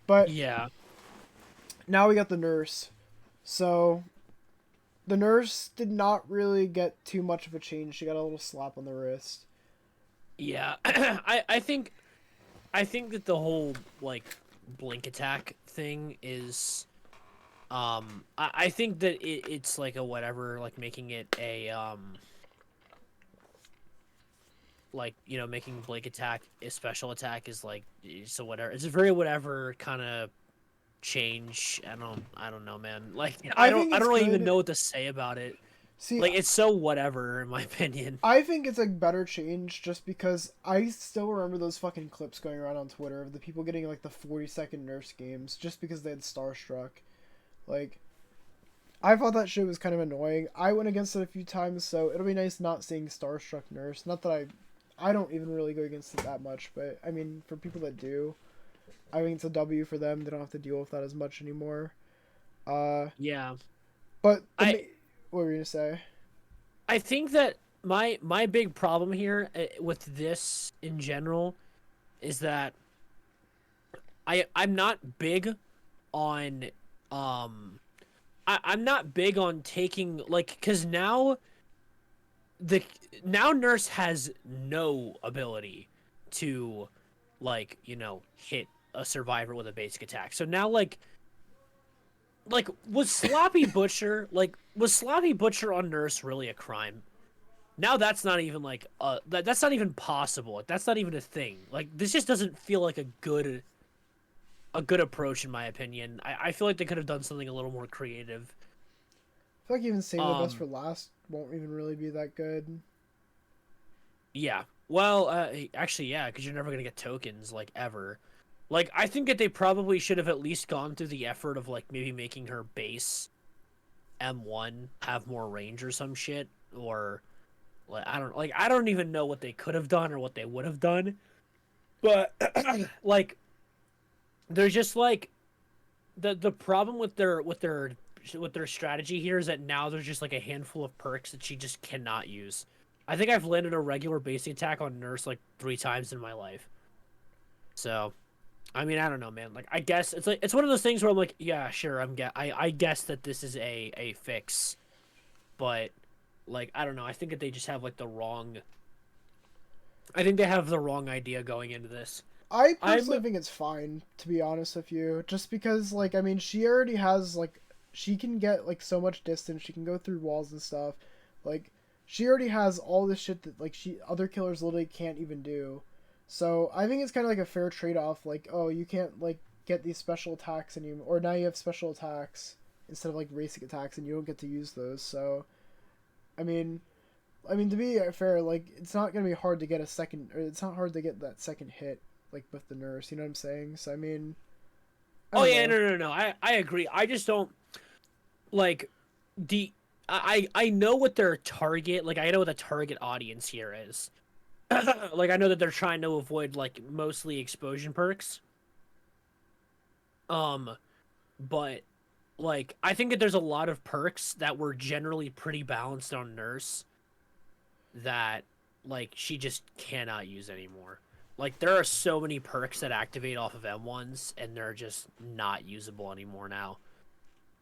But Yeah. now we got the nurse. So the nurse did not really get too much of a change. She got a little slap on the wrist. Yeah. I think that the whole like blink attack thing is I think that it's like a whatever, like making it a like, making blink attack a special attack is like, so whatever. It's a very whatever kind of change. I don't know, man. Like, I think I it's don't really even good. know what to say about it. See, Like, it's so whatever in my opinion. I think it's a better change just because I still remember those fucking clips going around on Twitter of the people getting like the 40-second nurse games just because they had Starstruck. Like, I thought that shit was kind of annoying. I went against it a few times, so it'll be nice not seeing Starstruck nurse. Not that I don't even really go against it that much, but I mean, for people that do, I think it's a W for them. They don't have to deal with that as much anymore. Yeah. But what were you gonna say? I think that my big problem here with this in general is that I'm not big on I'm not big on taking, like, because now the now Nurse has no ability to like, hit a survivor with a basic attack. So now was Sloppy Butcher on Nurse really a crime? Now that's not even like that's not even possible. That's not even a thing. Like this just doesn't feel like a good approach in my opinion. I feel like they could have done something a little more creative. I feel like even saving the best Um for last won't even really be that good. yeah. Well, actually yeah, because you're never gonna get tokens like ever. Like I think that they probably should have at least gone through the effort of like maybe making her base M1 have more range or some shit, or I don't even know what they could have done or what they would have done. But like there's just like the problem with their strategy here is that now there's just like a handful of perks that she just cannot use. I think I've landed a regular basic attack on Nurse like 3 times in my life. So, I mean, I don't know, man. Like, I guess it's one of those things where I'm like, yeah, sure, I guess that this is a fix, but like I don't know. I think that they just have like the wrong. I think they have the wrong idea going into this. I I'm personally think it's fine, to be honest with you, just because like I mean she already has like she can get like so much distance, she can go through walls and stuff. Like she already has all this shit that like she other killers literally can't even do. So I think it's kind of like a fair trade-off, like oh you can't like get these special attacks anymore, or now you have special attacks instead of like basic attacks and you don't get to use those. So I mean to be fair, like it's not gonna be hard to get a second, or it's not hard to get that second hit, like with the Nurse. You know what I'm saying? So I mean, I Oh don't yeah, know. no. I agree. I just don't like the I know what their target, like I know what the target audience here is. Like I know that they're trying to avoid like mostly explosion perks. Um, but like I think that there's a lot of perks that were generally pretty balanced on Nurse that like she just cannot use anymore. Like there are so many perks that activate off of M1s and they're just not usable anymore now.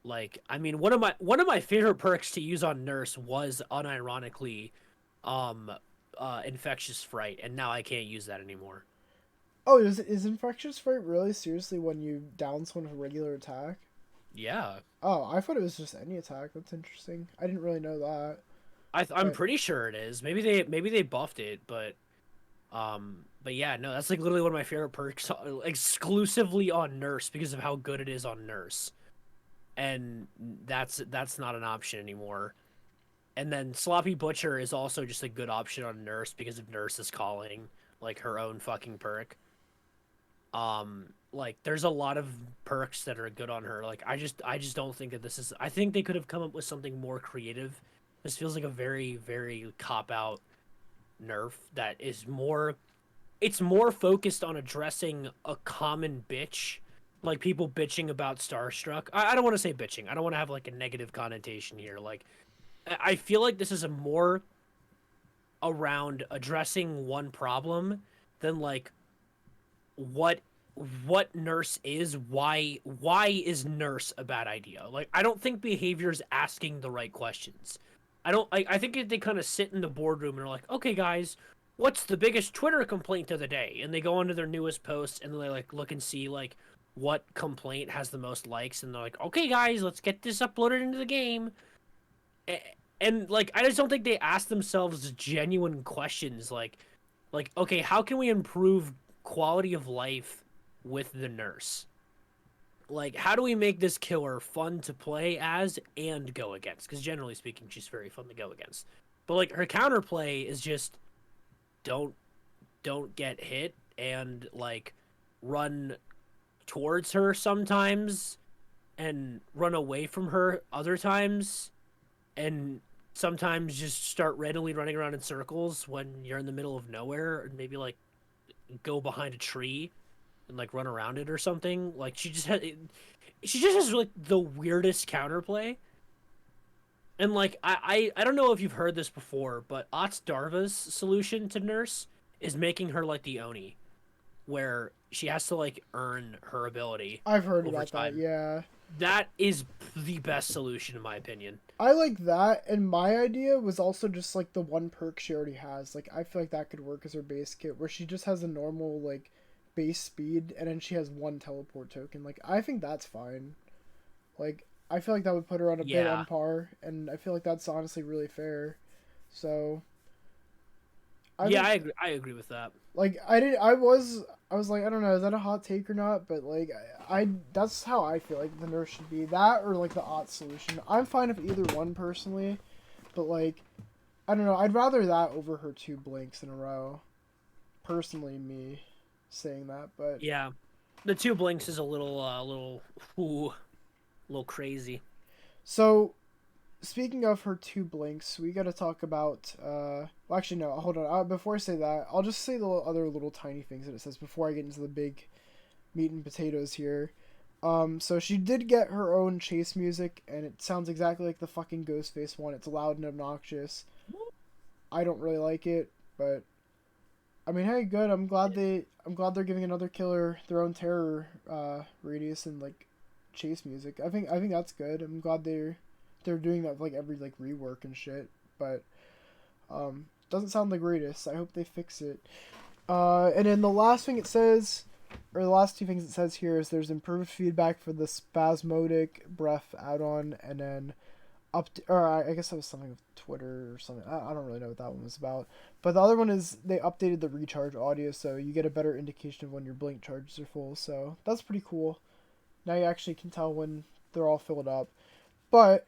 Like I mean one of my favorite perks to use on Nurse was unironically um infectious fright, and now I can't use that anymore. Oh, is infectious fright really seriously when you down someone with a regular attack? Yeah. Oh, I thought it was just any attack. That's interesting. I didn't really know that. I'm But pretty sure it is. Maybe they buffed it, but yeah, no, that's like literally one of my favorite perks exclusively on Nurse because of how good it is on Nurse. And that's not an option anymore. And then Sloppy Butcher is also just a good option on Nurse because of Nurse's calling, like her own fucking perk. Like there's a lot of perks that are good on her. Like I just don't think that this is. I think they could have come up with something more creative. This feels like a very very cop out nerf that is more. It's more focused on addressing a common bitch, like people bitching about Starstruck. I don't want to say bitching. I don't want to have like a negative connotation here. Like I feel like this is a more around addressing one problem than like what Nurse is. Why is Nurse a bad idea? Like I don't think behavior is asking the right questions. I think they kind of sit in the boardroom and are like, okay guys, what's the biggest Twitter complaint of the day? And they go onto their newest post and they like look and see like what complaint has the most likes, and they're like, okay guys, let's get this uploaded into the game. And like I just don't think they ask themselves genuine questions like okay, how can we improve quality of life with the Nurse? Like how do we make this killer fun to play as and go against? Because generally speaking she's very fun to go against, but like her counterplay is just don't don't get hit and like run towards her sometimes and run away from her other times, and sometimes just start randomly running around in circles when you're in the middle of nowhere, and maybe like go behind a tree and like run around it or something. Like she just has like the weirdest counterplay. And like I don't know if you've heard this before, but Ots Darva's solution to Nurse is making her like the Oni, where she has to like earn her ability I've heard over about that. time. Yeah. That is the best solution in my opinion. I like that, and my idea was also just like the one perk she already has. Like I feel like that could work as her base kit, where she just has a normal like base speed, and then she has one teleport token. Like I think that's fine. Like I feel like that would put her on a bit Yeah. on par, and I feel like that's honestly really fair. So I Yeah, think I agree with that. like I was like I don't know, is that a hot take or not? But like I that's how I feel like the nurse should be, that or like the Ott solution. I'm fine with either one personally, but like I don't know, I'd rather that over her two blinks in a row. Personally, me saying that, but Yeah. The two blinks is a ooh, a little crazy. so speaking of her two blinks, we got to talk about. Well, actually, no. Hold on. Before I say that, I'll just say the other little tiny things that it says before I get into the big meat and potatoes here. So she did get her own chase music, and it sounds exactly like the fucking Ghostface one. It's loud and obnoxious. I don't really like it, but I mean, hey, good. I'm glad they're giving another killer their own terror radius and like chase music. I think that's good. I'm glad they're doing that with, like every like rework and shit. But doesn't sound the greatest. I hope they fix it. And then the last thing it says, or the last two things it says here is there's improved feedback for the spasmodic breath add-on, and then or I guess that was something with Twitter or something. I don't really know what that one was about. But the other one is they updated the recharge audio, so you get a better indication of when your blink charges are full. So that's pretty cool. Now you actually can tell when they're all filled up. But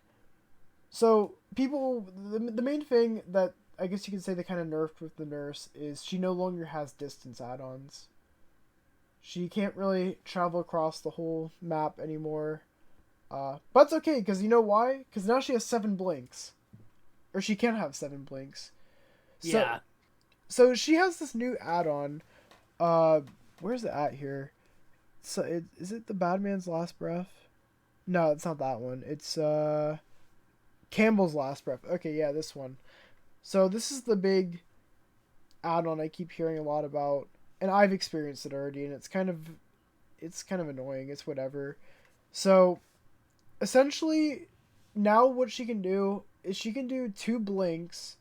so people, the main thing that I guess you could say they kind of nerfed with the nurse is she no longer has distance add-ons. She can't really travel across the whole map anymore. But it's okay, because you know why? Because now she has 7 blinks. Or she can have 7 blinks. So, Yeah. so she has this new add-on. Uh, where's it at here? So is it the Badman's Last Breath? No, it's not that one. It's Campbell's Last Breath. Okay, yeah, this one. So this is the big add-on I keep hearing a lot about, and I've experienced it already, and it's kind of annoying. It's whatever. So essentially, now what she can do is she can do 2 blinks,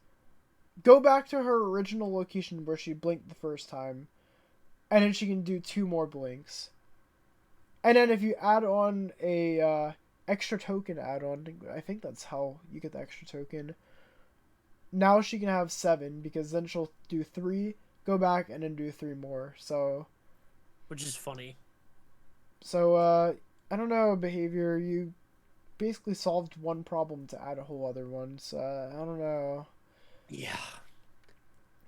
go back to her original location where she blinked the first time, and then she can do 2 more blinks. And then if you add on a extra token add-on, I think that's how you get the extra token. Now she can have 7 because then she'll do 3, go back, and then do 3 more. Which is funny. So I don't know, behavior. You basically solved one problem to add a whole other one. So I don't know. Yeah.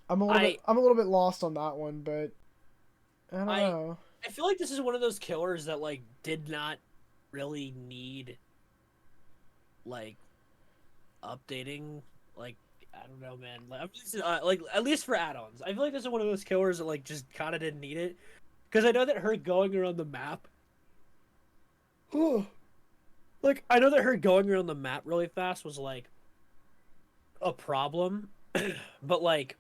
I'm a little bit lost on that one, but I don't I know. I feel like this is one of those killers that like did not really need like updating. Like I don't know, man. Like at least for add-ons, I feel like this is one of those killers that like just kind of didn't need it. Because I know that her going around the map, like I know that her going around the map really fast was like a problem, but like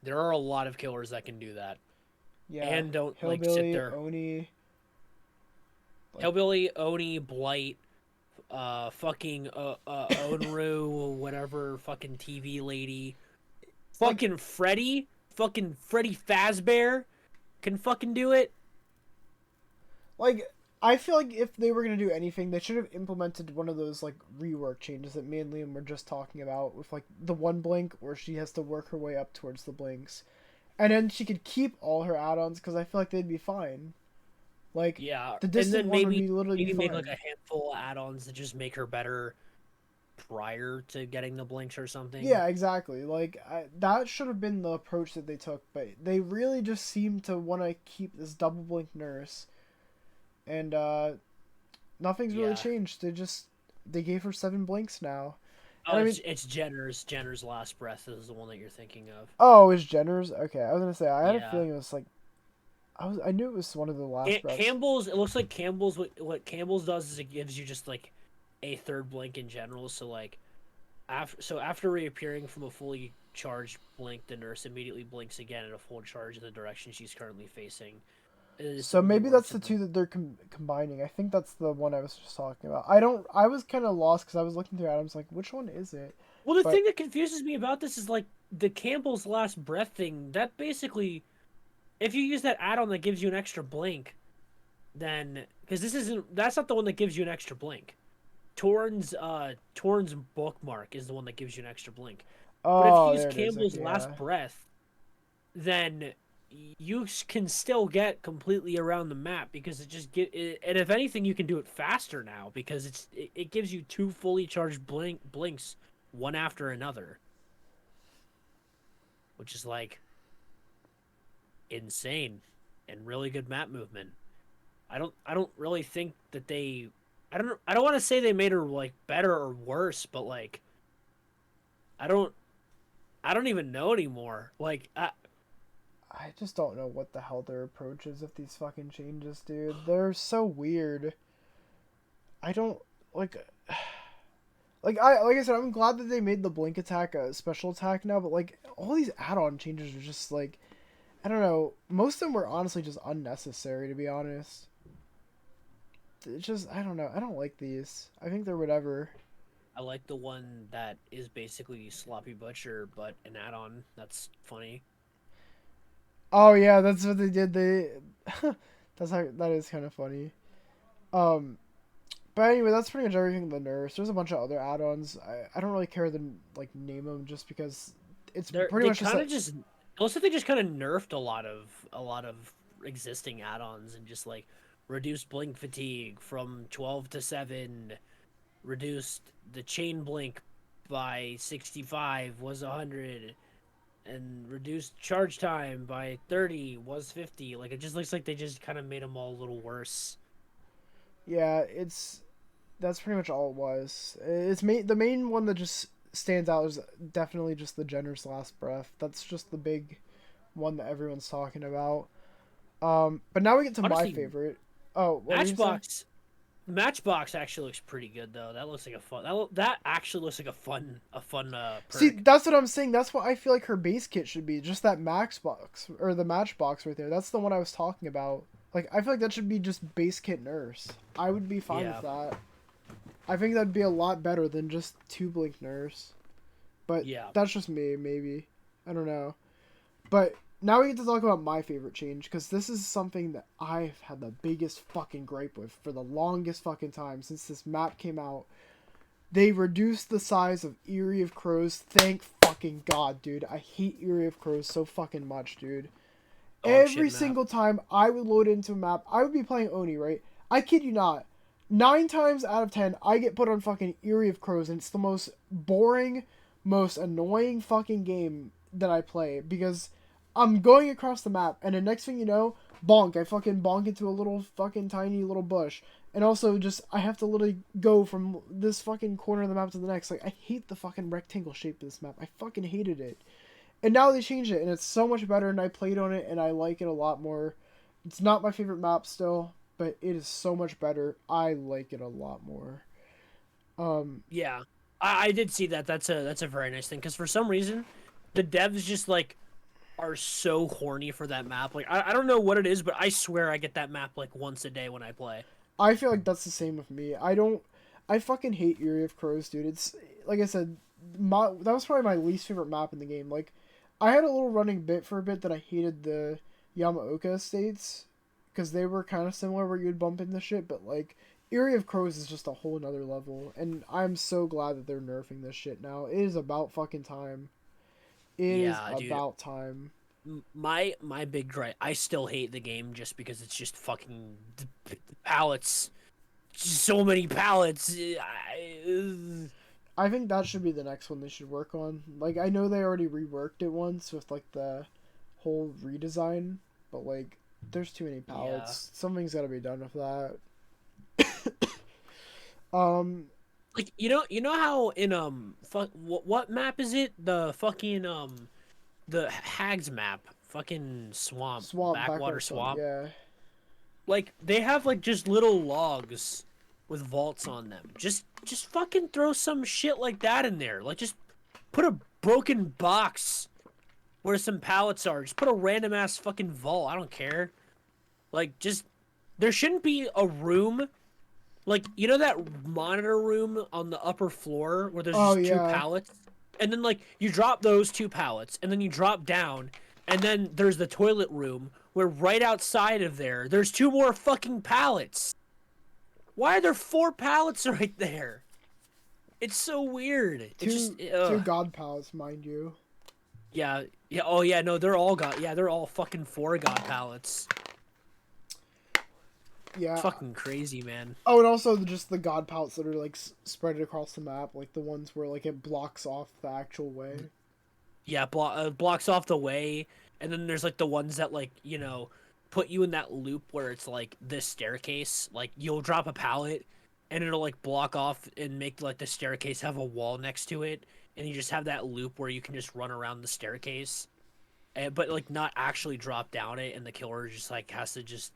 there are a lot of killers that can do that Yeah, and don't like sit hillbilly there. Oni. Like Hillbilly, Oni, Blight, fucking Onru, whatever, fucking TV lady, like fucking Freddy Fazbear can fucking do it. like I feel like if they were gonna do anything, they should have implemented one of those like rework changes that me and Liam were just talking about, with like the 1 blink where she has to work her way up towards the blinks, and then she could keep all her add-ons because I feel like they'd be fine. Like Yeah, the and distant then one would be maybe literally make like fine. a handful of add-ons that just make her better prior to getting the blinks or something. Yeah, exactly. That should have been the approach that they took, but they really just seem to want to keep this double blink nurse, and nothing's really Yeah. changed. They gave her 7 blinks now, Oh, and I mean, it's Jenner's last breath is the one that you're thinking of. oh, it's Jenner's. Okay, I was gonna say I had a Yeah. feeling it was like I knew it was one of the last breaths. Campbell's. It looks like Campbell's. What Campbell's does is it gives you just like a third blink in general. So like after reappearing from a fully charged blink, the nurse immediately blinks again at a full charge in the direction she's currently facing. is So some of the maybe that's worst the of two them. that they're combining. I think that's the one I was just talking about. I was kind of lost because I was looking through Adams like, which one is it? Well, the But thing that confuses me about this is like the Campbell's Last Breath thing. That basically, if you use that add-on that gives you an extra blink, then because that's not the one that gives you an extra blink. Torn's bookmark is the one that gives you an extra blink. But if you oh, use there it is. Campbell's Okay, Last yeah. Breath, then you can still get completely around the map because it just and if anything you can do it faster now because it gives you two fully charged blinks one after another, which is like insane and really good map movement. I don't really think that I don't want to say they made her like better or worse, but like I don't I don't even know anymore. Like I just don't know what the hell their approach is with these fucking changes, dude. They're so weird. I don't like. Like I said, I'm glad that they made the blink attack a special attack now, but like all these add-on changes are just like I don't know. Most of them were honestly just unnecessary, to be honest. It's just I don't know. I don't like these. I think they're whatever. I like the one that is basically Sloppy Butcher, but an add-on. That's funny. Oh yeah, that's what they did. They that is kind of funny. Um, but anyway, that's pretty much everything in the nerfs. There's a bunch of other add-ons. I don't really care to like name them just because it's pretty They much just kind like of just it looks like they just kind of nerfed a lot of existing add-ons and just like reduced blink fatigue from 12 to 7, reduced the chain blink by 65 was 100, and reduced charge time by 30 was 50. Like it just looks like they just kind of made them all a little worse. yeah, it's that's pretty much all it was. The main one that just stands out is definitely just the generous last breath. That's just the big one that everyone's talking about. But now we get to my Honestly, favorite. Oh, what were you saying? Matchbox actually looks pretty good though. That looks like a fun. That actually looks like a fun See, perk. that's what I'm saying. That's what I feel like her base kit should be. Just that max box or the matchbox right there. That's the one I was talking about. Like I feel like that should be just base kit nurse. I would be fine with Yeah, that. I think that'd be a lot better than just two blink nurse. But yeah. that's just me, maybe. I don't know. But now we get to talk about my favorite change because this is something that I've had the biggest fucking gripe with for the longest fucking time since this map came out. They reduced the size of Eerie of Crows. Thank fucking God, dude. I hate Eerie of Crows so fucking much, dude. Dog shit Every map. single time I would load into a map, I would be playing Oni, right? I kid you not. 9 times out of 10, I get put on fucking Eerie of Crows, and it's the most boring, most annoying fucking game that I play because I'm going across the map, and the next thing you know, bonk, I fucking bonk into a little fucking tiny little bush. And also, just, I have to literally go from this fucking corner of the map to the next. Like, I hate the fucking rectangle shape of this map. I fucking hated it. And now they changed it, and it's so much better, and I played on it, and I like it a lot more. It's not my favorite map still, but it is so much better. I like it a lot more. Um, Yeah, I did see that. That's a very nice thing because for some reason, the devs just like are so horny for that map. Like I don't know what it is, but I swear I get that map like once a day when I play. I feel like that's the same with me. I fucking hate Eerie of Crows, dude. It's, like I said, that was probably my least favorite map in the game. Like, I had a little running bit for a bit that I hated the Yamaoka estates because they were kind of similar where you'd bump into shit, but like Eerie of Crows is just a whole nother level, and I'm so glad that they're nerfing this shit now. It is about fucking time. It is Yeah, dude. about time. My big gripe. I still hate the game just because it's just fucking pallets. So many pallets. I think that should be the next one they should work on. Like, I know they already reworked it once with like the whole redesign, but like, there's too many Yeah. pallets. Something's got to be done with that. Um, Like you know how in what map is it? The fucking the Hags map, fucking swamp, swamp, backwater backwater swamp. swamp. Yeah, Like they have like just little logs with vaults on them. Just fucking throw some shit like that in there. Like just put a broken box where some pallets are. Just put a random ass fucking vault. I don't care. Like, just there shouldn't be a room, like, you know that monitor room on the upper floor where there's Oh just two yeah. pallets, and then like you drop those two pallets, and then you drop down, and then there's the toilet room where right outside of there's two more fucking pallets. Why are there four pallets right there? It's so weird. It just Two god pals, mind you. yeah, yeah. Oh yeah, no, they're all fucking four god pallets. Yeah. Fucking crazy, man. Oh, and also just the god palettes that are like spread across the map, like the ones where like it blocks off the actual way. Yeah, blocks off the way, and then there's like the ones that like put you in that loop where it's like this staircase. Like you'll drop a pallet, and it'll like block off and make like the staircase have a wall next to it, and you just have that loop where you can just run around the staircase, but like not actually drop down it, and the killer just like has to just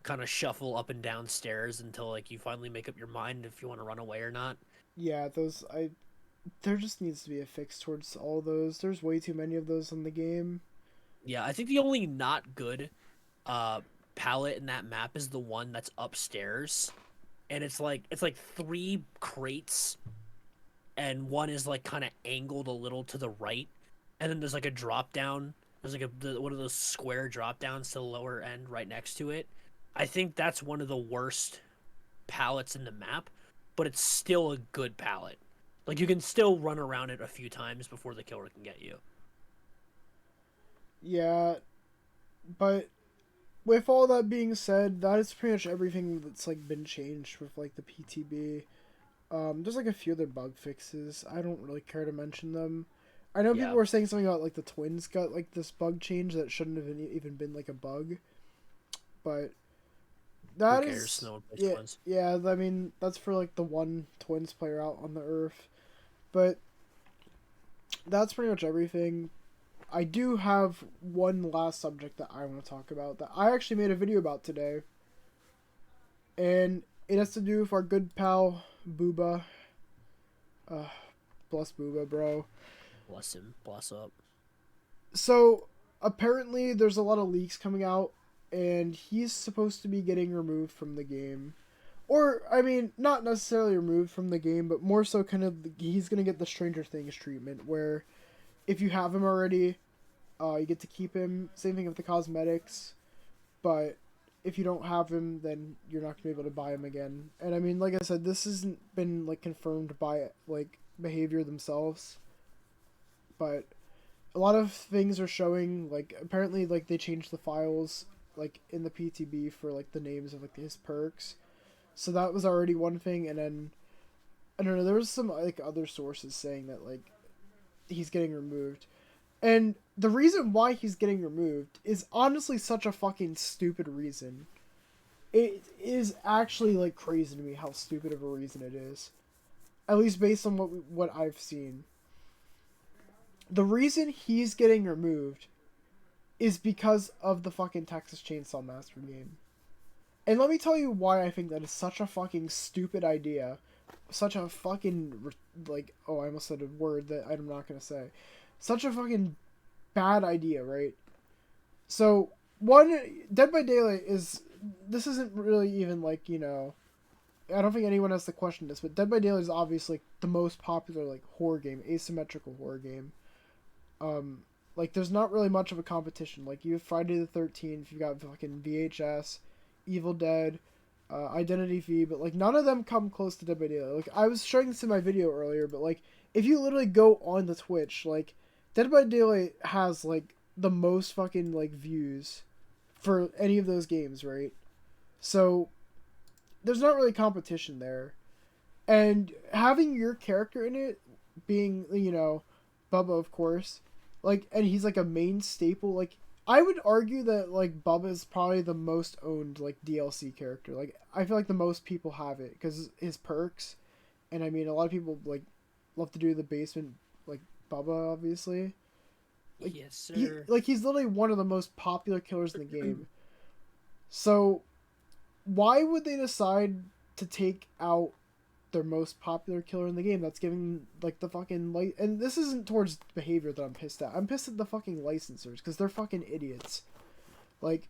kind of shuffle up and down stairs until like you finally make up your mind if you want to run away or not. Yeah, those there just needs to be a fix towards all those. There's way too many of those in the game. Yeah, I think the only not good palette in that map is the one that's upstairs. And it's like three crates and one is like kind of angled a little to the right. And then there's like a drop down. There's like one of those square drop downs to the lower end right next to it. I think that's one of the worst pallets in the map, but it's still a good pallet. Like you can still run around it a few times before the killer can get you. Yeah, but with all that being said, that is pretty much everything that's like been changed with like the PTB. There's like a few other bug fixes. I don't really care to mention them. I know Yeah. people were saying something about like the twins got like this bug change that shouldn't have even been like a bug, but that Who cares? is No one plays yeah twins. yeah. I mean that's for like the one twins player out on the Earth, but that's pretty much everything. I do have one last subject that I want to talk about that I actually made a video about today. And it has to do with our good pal, Booba. Bless Booba, bro. Bless him. Bless up. So, apparently there's a lot of leaks coming out, and he's supposed to be getting removed from the game. Or, I mean, not necessarily removed from the game, but more so kind of, he's going to get the Stranger Things treatment, where if you have him already, you get to keep him. Same thing with the cosmetics. But if you don't have him, then you're not going to be able to buy him again. And I mean, like I said, this hasn't been like confirmed by like Behavior themselves. But a lot of things are showing, like, apparently like they changed the files like in the PTB for like the names of like his perks. So that was already one thing, and then I don't know, there was some like other sources saying that like he's getting removed. And the reason why he's getting removed is honestly such a fucking stupid reason. It is actually like crazy to me how stupid of a reason it is. At least based on what I've seen. The reason he's getting removed is because of the fucking Texas Chainsaw Massacre game. And let me tell you why I think that is such a fucking stupid idea. Such a fucking, like, oh, I almost said a word that I'm not gonna say. Such a fucking bad idea, right? So, one, Dead by Daylight this isn't really even like, I don't think anyone has to question this, but Dead by Daylight is obviously the most popular, like, horror game, asymmetrical horror game. Like, there's not really much of a competition. Like, you have Friday the 13th, you got fucking VHS, Evil Dead, Identity V, but, like, none of them come close to Dead by Daylight. Like, I was showing this in my video earlier, but, like, if you literally go on the Twitch, like, Dead by Daylight has, like, the most fucking, like, views for any of those games, right? So, there's not really competition there. And having your character in it, being, Bubba, of course, like, and he's, like, a main staple, like, I would argue that, like, Bubba is probably the most owned, like, DLC character. Like, I feel like the most people have it, because his perks, and, I mean, a lot of people, like, love to do the basement, like, Bubba, obviously. Like, Yes, sir. He's literally one of the most popular killers in the game. So, why would they decide to take out their most popular killer in the game that's giving, like, the fucking light? And this isn't towards Behavior that I'm pissed at. I'm pissed at the fucking licensors, because they're fucking idiots. Like,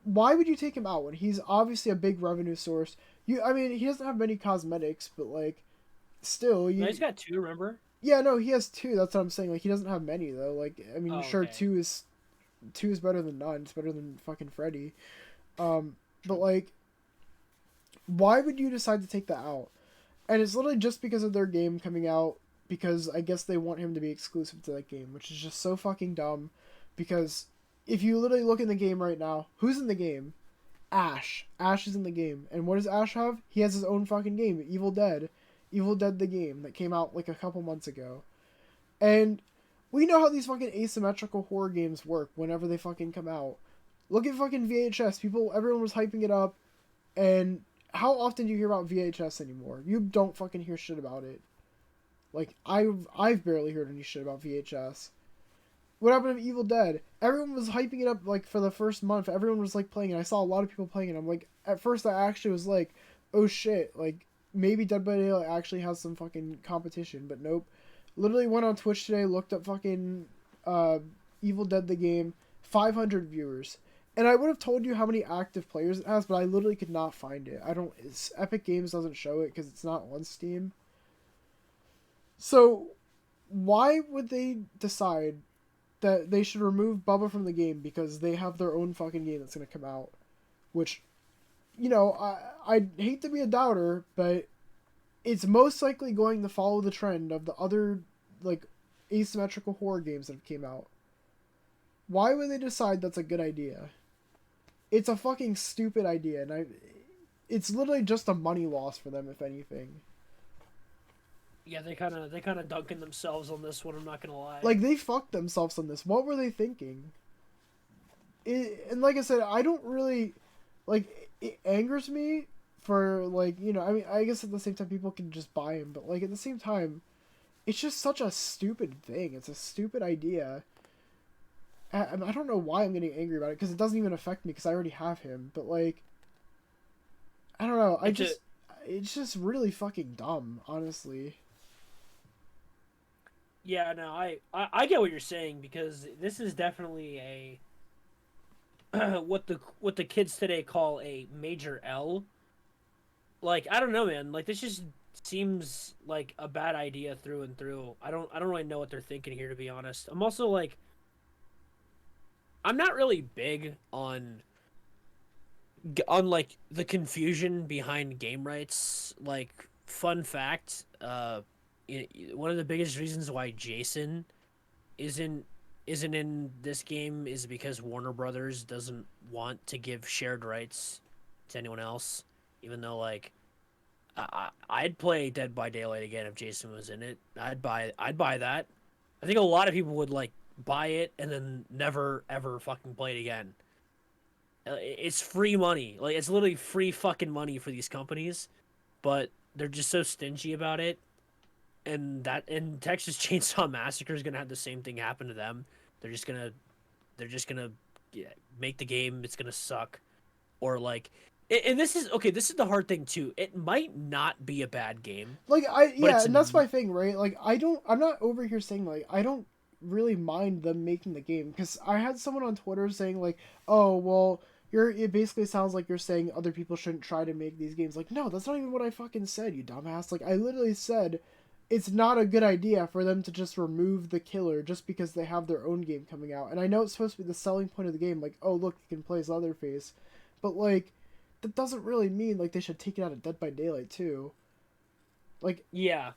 why would you take him out when he's obviously a big revenue source? I mean, he doesn't have many cosmetics, but like, still, No, he's got two. Remember? yeah, no, he has two. That's what I'm saying. Like, he doesn't have many though. Like, I mean, Oh, sure, okay. two is better than none. It's better than fucking Freddy. But like, why would you decide to take that out? And it's literally just because of their game coming out, because I guess they want him to be exclusive to that game, which is just so fucking dumb. Because if you literally look in the game right now, who's in the game? Ash. Ash is in the game. And what does Ash have? He has his own fucking game, Evil Dead. Evil Dead the game that came out like a couple months ago. And we know how these fucking asymmetrical horror games work whenever they fucking come out. Look at fucking VHS. Everyone was hyping it up, and how often do you hear about VHS anymore? You don't fucking hear shit about it. Like, I've barely heard any shit about VHS. What happened to Evil Dead? Everyone was hyping it up like for the first month. Everyone was like playing it. I saw a lot of people playing it. I'm like, at first I actually was like, oh shit, like maybe Dead by Daylight actually has some fucking competition, but nope. Literally went on Twitch today, looked up fucking Evil Dead the game, 500 viewers. And I would have told you how many active players it has, but I literally could not find it. Epic Games doesn't show it because it's not on Steam. So, why would they decide that they should remove Bubba from the game because they have their own fucking game that's going to come out? Which, I'd hate to be a doubter, but it's most likely going to follow the trend of the other, like, asymmetrical horror games that have came out. Why would they decide that's a good idea? It's a fucking stupid idea, and it's literally just a money loss for them, if anything. Yeah, they kind of dunking themselves on this one. I'm not gonna lie. Like, they fucked themselves on this. What were they thinking? And like I said, I don't really, like, it angers me for, like, I mean, I guess at the same time people can just buy him, but like at the same time, it's just such a stupid thing. It's a stupid idea. I don't know why I'm getting angry about it, because it doesn't even affect me because I already have him, but like, I don't know. It's just really fucking dumb, honestly. Yeah, no, I get what you're saying, because this is definitely a what the kids today call a major L. Like, I don't know, man. Like, this just seems like a bad idea through and through. I don't really know what they're thinking here, to be honest. I'm also like, I'm not really big on like the confusion behind game rights. Like, fun fact, one of the biggest reasons why Jason isn't isn't in this game is because Warner Brothers doesn't want to give shared rights to anyone else, even though like I'd play Dead by Daylight again if Jason was in it. I'd buy that. I think a lot of people would like buy it and then never ever fucking play it again. It's free money. Like, it's literally free fucking money for these companies, but they're just so stingy about it. And Texas Chainsaw Massacre is gonna have the same thing happen to them. They're just gonna yeah, make the game. It's gonna suck, or like, and this is okay. This is the hard thing too. It might not be a bad game, Like but yeah, and that's my thing, right? Like I'm not over here saying like I don't really mind them making the game, because I had someone on Twitter saying like, oh well, it basically sounds like you're saying other people shouldn't try to make these games. Like, no, that's not even what I fucking said, you dumbass. Like, I literally said it's not a good idea for them to just remove the killer just because they have their own game coming out. And I know it's supposed to be the selling point of the game, like, oh look, you can play as Leatherface, but like that doesn't really mean like they should take it out of Dead by Daylight too. Like, yeah,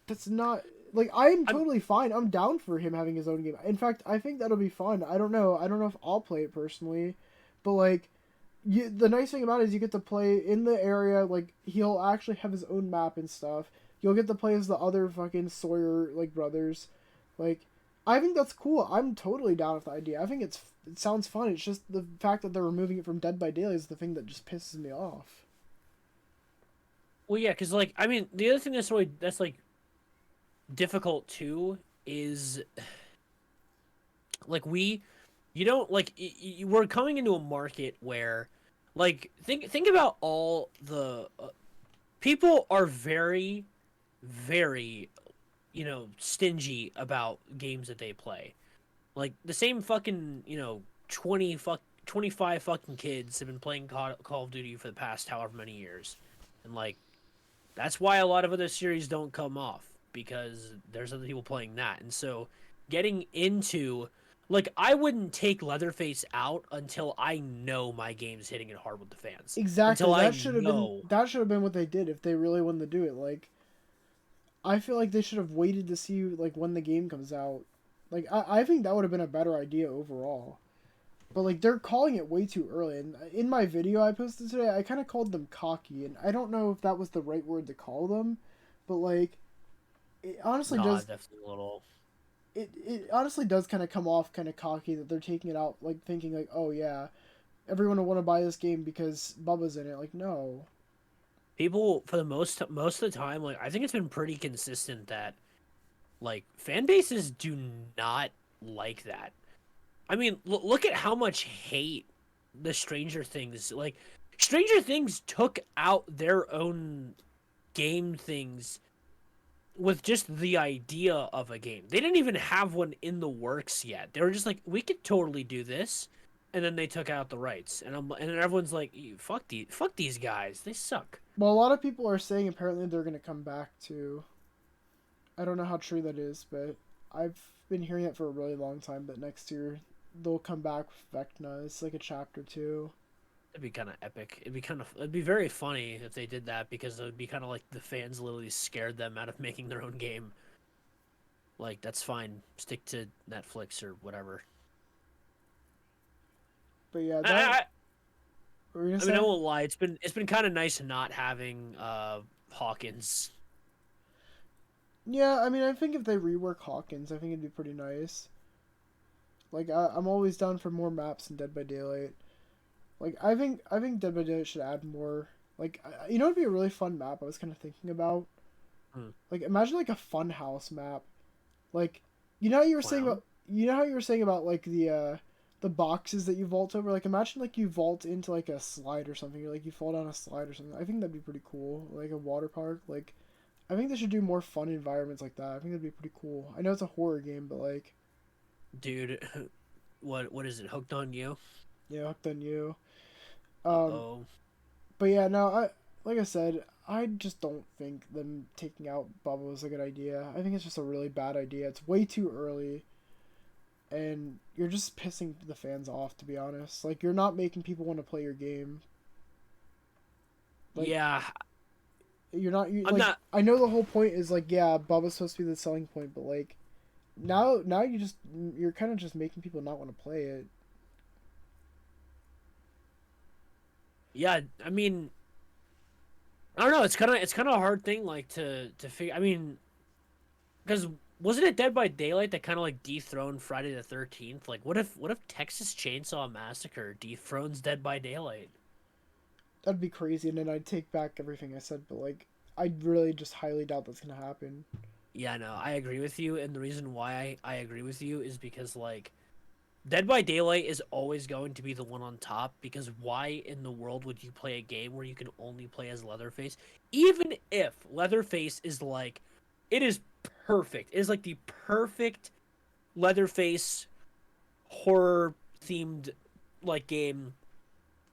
that's not like I'm I'm totally fine. I'm down for him having his own game. In fact, I think that'll be fun. I don't know. I don't know if I'll play it personally, but like, the nice thing about it is you get to play in the area. Like, he'll actually have his own map and stuff. You'll get to play as the other fucking Sawyer like brothers. Like, I think that's cool. I'm totally down with the idea. I think it sounds fun. It's just the fact that they're removing it from Dead by Daylight is the thing that just pisses me off. well, yeah, because like, I mean, the other thing that's like difficult too is like you don't like we're coming into a market where like think about all the people are very very stingy about games that they play. Like the same fucking 20 25 fucking kids have been playing Call of Duty for the past however many years, and like that's why a lot of other series don't come off because there's other people playing that, and so getting into like I wouldn't take Leatherface out until I know my game's hitting it hard with the fans. Exactly. Until I That know. should have been what they did if they really wanted to do it. Like, I feel like they should have waited to see like when the game comes out. Like, I think that would have been a better idea overall. But like they're calling it way too early. And in my video I posted today, I kind of called them cocky, and I don't know if that was the right word to call them, but like it honestly Nah, does. definitely a little. It honestly does kind of come off kind of cocky that they're taking it out, like thinking like, oh yeah, everyone will want to buy this game because Bubba's in it. Like, no. People for the most of the time, like I think it's been pretty consistent that like fan bases do not like that. I mean, look at how much hate the Stranger Things like. Stranger Things took out their own game things with just the idea of a game. They didn't even have one in the works yet. They were just like, we could totally do this, and then they took out the rights, and then everyone's like, fuck these guys, they suck. Well, a lot of people are saying apparently they're gonna come back to. I don't know how true that is, but I've been hearing it for a really long time that next year they'll come back with Vecna. It's like a chapter 2. It'd be kind of epic. It'd be very funny if they did that because it would be kind of like the fans literally scared them out of making their own game. Like that's fine. Stick to Netflix or whatever. But yeah, that. What were you gonna I mean, say? I won't lie. It's been kind of nice not having Hawkins. Yeah, I mean, I think if they rework Hawkins, I think it'd be pretty nice. Like, I'm always down for more maps in Dead by Daylight. Like, I think Dead by Daylight should add more. Like, you know, it'd be a really fun map. I was kind of thinking about. Hmm. Like, imagine like a fun house map. Like, you know how you were saying Clown. about like the boxes that you vault over. Like, imagine like you vault into like a slide or something. Or like you fall down a slide or something. I think that'd be pretty cool. Like a water park. Like, I think they should do more fun environments like that. I think that'd be pretty cool. I know it's a horror game, but like, Dude, what is it? Hooked on You? yeah, hooked on you. Um, Oh, but yeah, no, I like I said, I just don't think them taking out Bubba was a good idea. I think it's just a really bad idea. It's way too early, and you're just pissing the fans off. To be honest, like you're not making people want to play your game. Like yeah. you're not. You, I'm like not. I know the whole point is like yeah, Bubba's supposed to be the selling point, but like now you're kind of just making people not want to play it. Yeah, I mean, I don't know. It's kind of a hard thing like to figure. I mean, because wasn't it Dead by Daylight that kind of like dethroned Friday the 13th? Like, what if Texas Chainsaw Massacre dethrones Dead by Daylight? That'd be crazy, and then I'd take back everything I said. But like, I really just highly doubt that's gonna happen. Yeah, no, I agree with you, and the reason why I agree with you is because like Dead by Daylight is always going to be the one on top because why in the world would you play a game where you can only play as Leatherface? Even if Leatherface is like it is perfect. It is like the perfect Leatherface horror themed like game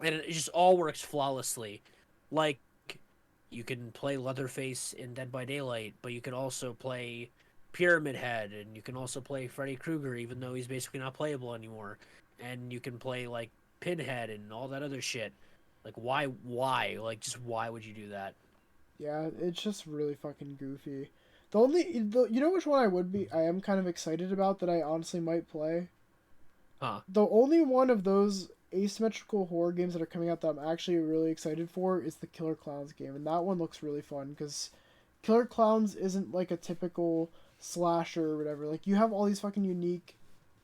and it just all works flawlessly. Like you can play Leatherface in Dead by Daylight, but you can also play Pyramid Head, and you can also play Freddy Krueger, even though he's basically not playable anymore. And you can play like Pinhead and all that other shit. Like why? Like just why would you do that? Yeah, it's just really fucking goofy. You know which one I am kind of excited about that I honestly might play? Huh? The only one of those asymmetrical horror games that are coming out that I'm actually really excited for is the Killer Clowns game, and that one looks really fun because Killer Clowns isn't like a typical slasher or whatever. Like you have all these fucking unique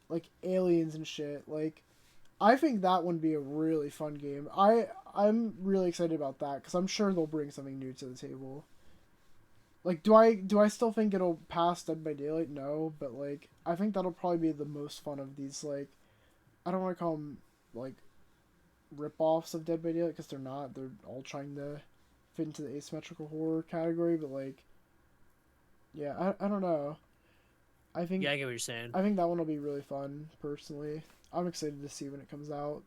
like aliens and shit. Like I think that would be a really fun game. I'm really excited about that because I'm sure they'll bring something new to the table. Like, do I still think it'll pass Dead by Daylight? No, but like I think that'll probably be the most fun of these. Like, I don't want to call them like rip-offs of Dead by Daylight because they're not. They're all trying to fit into the asymmetrical horror category, but like, yeah, I don't know. I think Yeah, I get what you're saying. I think that one will be really fun. Personally, I'm excited to see when it comes out.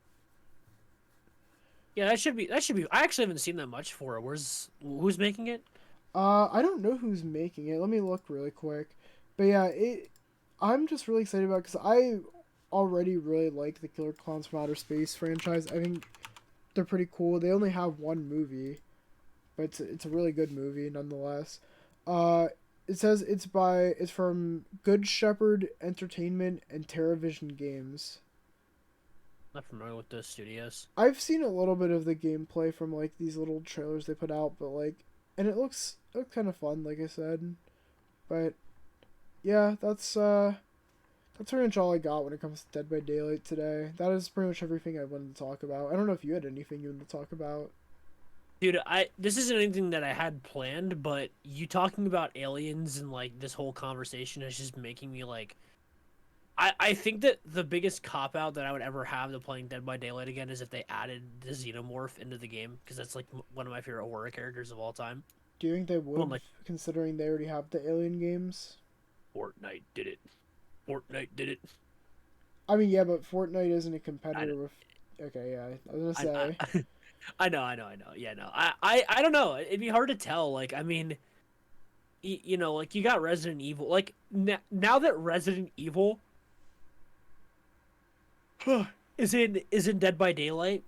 Yeah, that should be. I actually haven't seen that much for it. Who's making it? I don't know who's making it. Let me look really quick. But yeah, I'm just really excited about because I already really like the Killer Clowns from Outer Space franchise. I think they're pretty cool. They only have one movie, but it's a really good movie nonetheless. Uh, it says it's from Good Shepherd Entertainment and TerraVision Games. Not familiar with those studios. I've seen a little bit of the gameplay from like these little trailers they put out, but like, and it looks kind of fun, like I said. But yeah, that's pretty much all I got when it comes to Dead by Daylight today. That is pretty much everything I wanted to talk about. I don't know if you had anything you wanted to talk about. Dude, this isn't anything that I had planned, but you talking about aliens and like this whole conversation is just making me like I think that the biggest cop out that I would ever have to playing Dead by Daylight again is if they added the Xenomorph into the game because that's like one of my favorite horror characters of all time. Do you think they Well, would, like considering they already have the Alien games? Fortnite did it. Fortnite did it. I mean, yeah, but Fortnite isn't a I, competitor with. Okay, yeah, I was gonna say. I know. Yeah, no. I don't know. It'd be hard to tell. Like, I mean, you know, like you got Resident Evil. Like now that Resident Evil is in Dead by Daylight,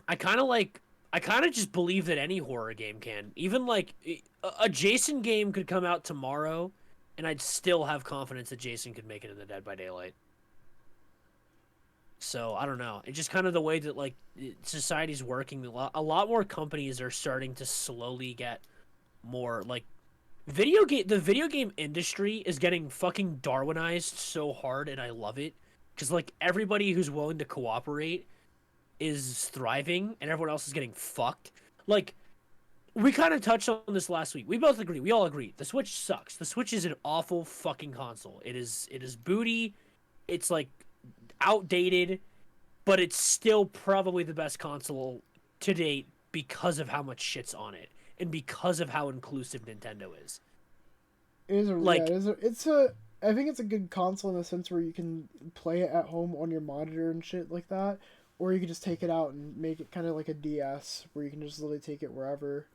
I kind of like. I kind of just believe that any horror game can. Even like a Jason game could come out tomorrow, and I'd still have confidence that Jason could make it in the Dead by Daylight. So I don't know. It's just kind of the way that like society's working. A lot more companies are starting to slowly get more like the video game industry is getting fucking Darwinized so hard, and I love it because like everybody who's willing to cooperate is thriving, and everyone else is getting fucked. Like we kind of touched on this last week. We both agree. We all agree. The Switch sucks. The Switch is an awful fucking console. It is booty. It's like outdated, but it's still probably the best console to date because of how much shit's on it and because of how inclusive Nintendo is. It is a yeah. Like, It's a. I think it's a good console in the sense where you can play it at home on your monitor and shit like that, or you can just take it out and make it kind of like a DS where you can just literally take it wherever.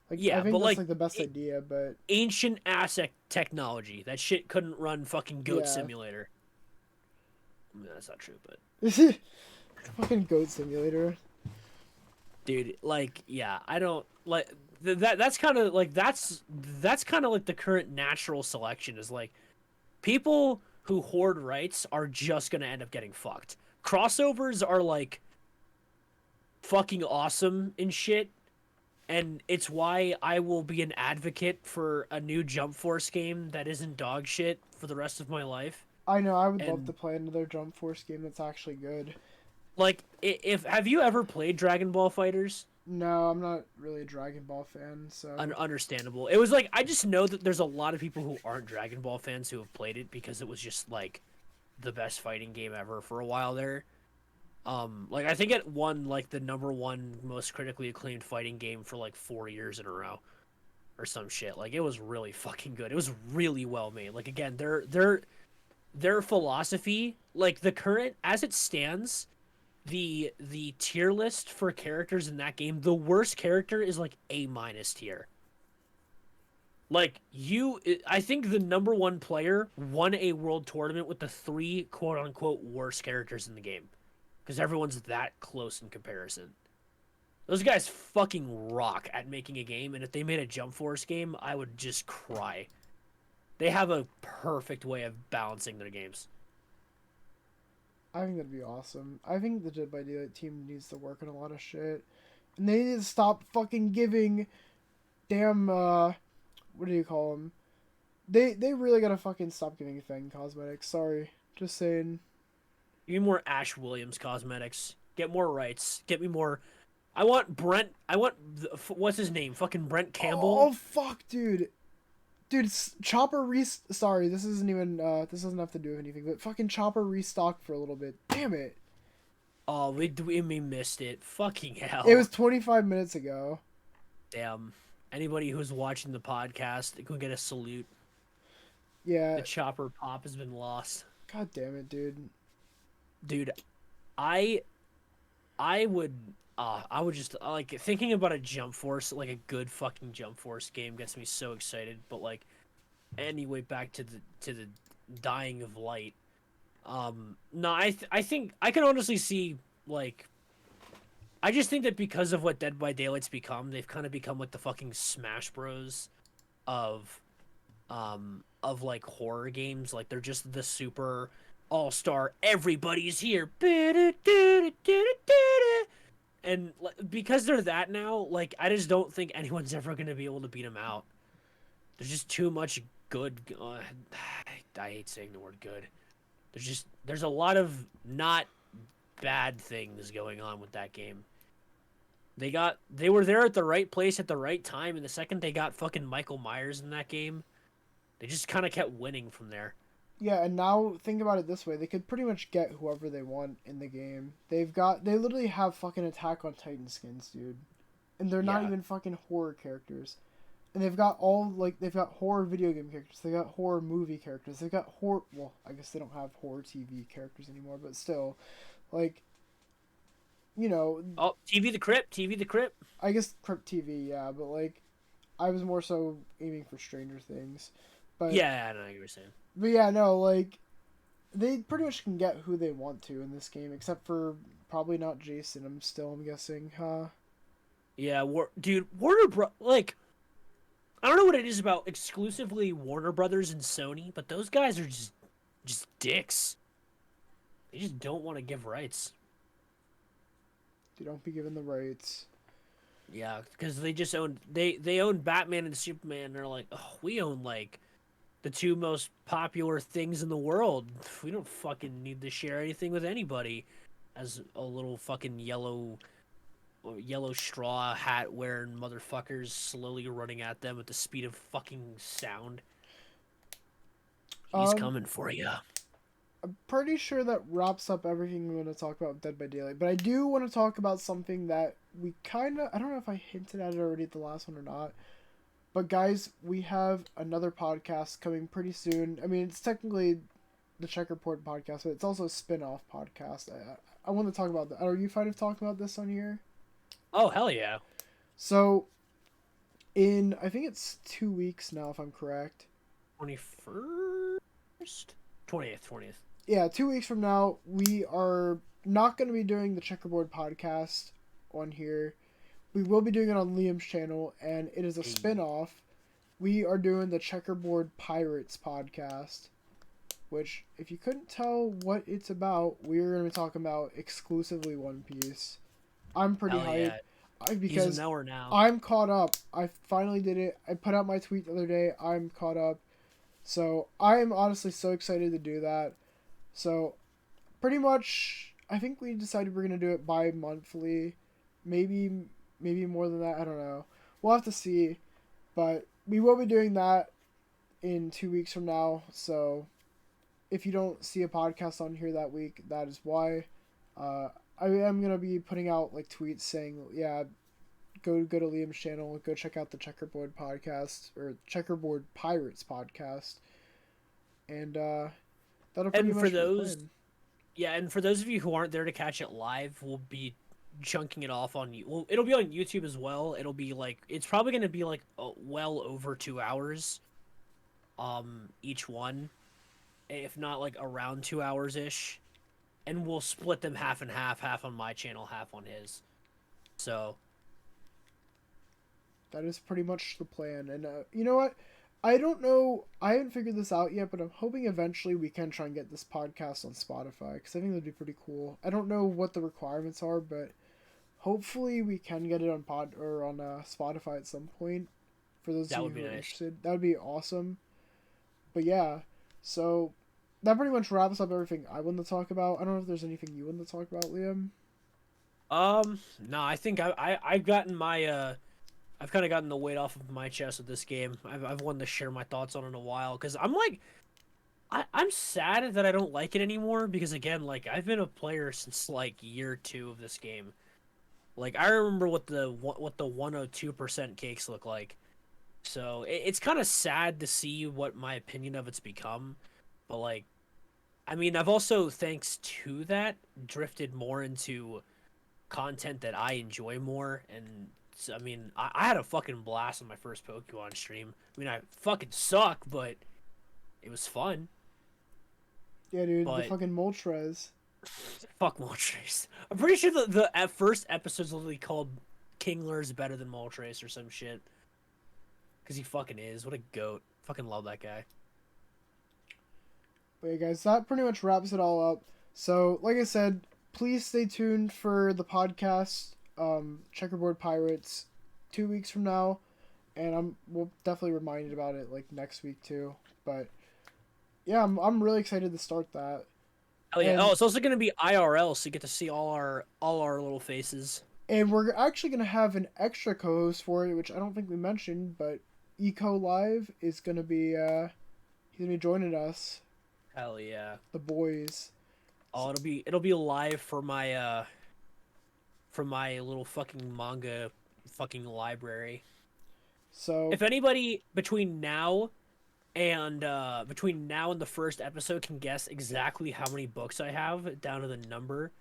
Like I yeah, think but that's like the best idea, but ancient asset technology. That shit couldn't run fucking Goat yeah. Simulator. I mean, that's not true, but Fucking Goat Simulator. dude, like, yeah, I don't like that's kind of like that's kind of like the current natural selection is like people who hoard rights are just gonna end up getting fucked. Crossovers are like fucking awesome and shit, and it's why I will be an advocate for a new Jump Force game that isn't dog shit for the rest of my life. I know. I would love And to play another Jump Force game that's actually good. like, if have you ever played Dragon Ball Fighters? No, I'm not really a Dragon Ball fan, so Understandable. It was like I just know that there's a lot of people who aren't Dragon Ball fans who have played it because it was just like the best fighting game ever for a while there. Like I think it won like the number one most critically acclaimed fighting game for like 4 years in a row, or some shit. Like it was really fucking good. It was really well made. Like again, their philosophy, like the current as it stands, the tier list for characters in that game, the worst character is like A- tier. Like I think the number one player won a world tournament with the three quote unquote worst characters in the game because everyone's that close in comparison. Those guys fucking rock at making a game, and if they made a Jump Force game, I would just cry. They have a perfect way of balancing their games. I think that'd be awesome. I think the Dead by Daylight team needs to work on a lot of shit, and they need to stop fucking giving damn what do you call them? They really gotta fucking stop giving Fang cosmetics. Sorry, just saying. Give me more Ash Williams cosmetics. Get more rights. Get me more. I want Brent. What's his name? Fucking Brent Campbell. Oh fuck, dude. Dude, Chopper sorry, this isn't even this doesn't have to do with anything, but fucking Chopper restocked for a little bit. Damn it. Oh, we missed it. Fucking hell. It was 25 minutes ago. Damn. Anybody who's watching the podcast can get a salute. Yeah. The Chopper pop has been lost. God damn it, dude. Dude, I would I would just like thinking about a Jump Force, like a good fucking Jump Force game, gets me so excited. But like, anyway, back to the dying of light. No, I think I can honestly see like I just think that because of what Dead by Daylight's become, they've kind of become like the fucking Smash Bros. Of like horror games. Like they're just the super all-star. Everybody's here, and because they're that now, like I just don't think anyone's ever gonna be able to beat them out. There's just too much good. I hate saying the word good. There's a lot of not bad things going on with that game. They were there at the right place at the right time, and the second they got fucking Michael Myers in that game, they just kind of kept winning from there. Yeah, and now think about it this way: they could pretty much get whoever they want in the game. They literally have fucking Attack on Titan skins, dude, and they're not Yeah. even fucking horror characters. And they've got horror video game characters, they got horror movie characters, they've got horror. Well, I guess they don't have horror TV characters anymore, but still, like, you know, Oh, TV the Crypt, TV the Crypt. I guess Crypt TV, yeah, but like, I was more so aiming for Stranger Things, but Yeah, I know what you were saying. but yeah, no, like, they pretty much can get who they want to in this game, except for probably not Jason. I'm guessing, huh? Yeah, dude, Warner Bro. Like, I don't know what it is about exclusively Warner Brothers and Sony, but those guys are just dicks. They just don't want to give rights. They don't be given the rights. Yeah, because they just own they own Batman and Superman. And they're like, oh, we own like the two most popular things in the world. We don't fucking need to share anything with anybody. As a little fucking yellow straw hat wearing motherfuckers slowly running at them at the speed of fucking sound. He's Um, coming for you. I'm pretty sure that wraps up everything we want to talk about with Dead by Daylight. But I do want to talk about something that we kind of, I don't know if I hinted at it already at the last one or not. But guys, we have another podcast coming pretty soon. I mean, it's technically the Checkerboard Podcast, but it's also a spin-off podcast. I want to talk about that. Are you fine with talking about this on here? Oh hell yeah! So, I think it's 2 weeks now, if I'm correct. 21st, 20th. Yeah, 2 weeks from now, we are not going to be doing the Checkerboard Podcast on here. We will be doing it on Liam's channel, and it is a spin-off. We are doing the Checkerboard Pirates Podcast, which, if you couldn't tell what it's about, we're going to be talking about exclusively One Piece. I'm pretty Hell hyped yeah! because He's a knower now. I'm caught up. I finally did it. I put out my tweet the other day. I'm caught up. So I am honestly so excited to do that. So pretty much, I think we decided we're going to do it bi-monthly. Maybe more than that. I don't know. We'll have to see. But we will be doing that in 2 weeks from now. So if you don't see a podcast on here that week, that is why. I am going to be putting out like tweets saying, yeah, go to Liam's channel, go check out the Checkerboard Podcast or Checkerboard Pirates Podcast. And that'll pretty much for be the those, plan. yeah, and for those of you who aren't there to catch it live, we'll be chunking it off on you. Well, it'll be on YouTube as well. It'll be like it's probably going to be like well over 2 hours, each one, if not like around 2 hours ish, and we'll split them half and half on my channel, half on his. So That is pretty much the plan. And you know what? I don't know. I haven't figured this out yet, but I'm hoping eventually we can try and get this podcast on Spotify because I think that'd be pretty cool. I don't know what the requirements are, but hopefully we can get it on Spotify at some point. For those that of would you be who are nice. interested, that would be awesome. But yeah, so that pretty much wraps up everything I want to talk about. I don't know if there's anything you want to talk about, Liam. No, I think I've gotten my I've kind of gotten the weight off of my chest with this game. I've wanted to share my thoughts on it in a while because I'm like, I'm sad that I don't like it anymore because again, like I've been a player since like year 2 of this game. Like I remember what the 102% cakes look like. So it's kind of sad to see what my opinion of it's become. But like, I mean, I've also thanks to that drifted more into content that I enjoy more. And I mean, I had a fucking blast on my first Pokemon stream. I mean, I fucking suck, but it was fun. Yeah, dude, the But fucking Moltres. fuck Moltres. I'm pretty sure the first episode's literally called Kingler's better than Moltres or some shit. Because he fucking is. What a goat. Fucking love that guy. But yeah, guys, that pretty much wraps it all up. So, like I said, please stay tuned for the podcast, Checkerboard Pirates, 2 weeks from now, and we'll definitely remind you about it like next week too. But yeah, I'm really excited to start that. Oh yeah. And, Oh, it's also gonna be IRL, so you get to see all our little faces. and we're actually gonna have an extra co-host for it, which I don't think we mentioned, but Eco Live is gonna be he's gonna be joining us. Hell yeah. The boys. Oh, it'll be live for my little fucking manga fucking library. So If anybody between now and the first episode can guess exactly how many books I have down to the number,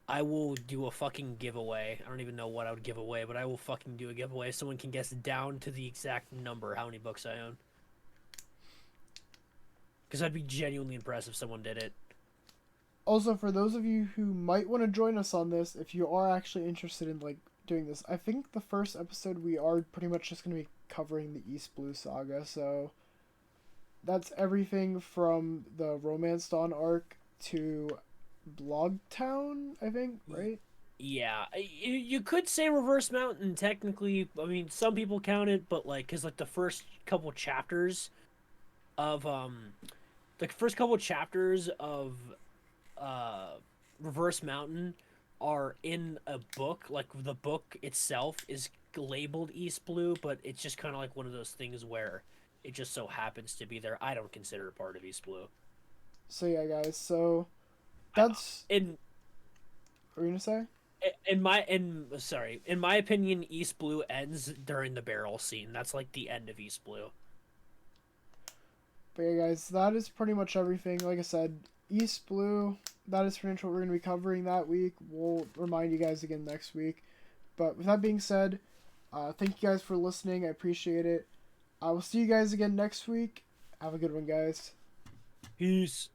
I will do a fucking giveaway. I don't even know what I would give away, but I will fucking do a giveaway if someone can guess down to the exact number how many books I own. Because I'd be genuinely impressed if someone did it. also, for those of you who might want to join us on this, if you are actually interested in like doing this, I think the first episode we are pretty much just going to be covering the East Blue Saga. So that's everything from the Romance Dawn arc to Blogtown, I think, right? Yeah, you could say Reverse Mountain technically. I mean, some people count it, but like, cause like the first couple chapters of Reverse Mountain are in a book. Like the book itself is labeled East Blue, but it's just kind of like one of those things where it just so happens to be there. I don't consider it part of East Blue. So yeah, guys. So that's In what were you gonna say? in my opinion, East Blue ends during the barrel scene. That's like the end of East Blue. But yeah, guys, that is pretty much everything. Like I said, East Blue, that is pretty much what we're going to be covering that week. We'll remind you guys again next week. But with that being said, thank you guys for listening. I appreciate it. I will see you guys again next week. Have a good one, guys. Peace.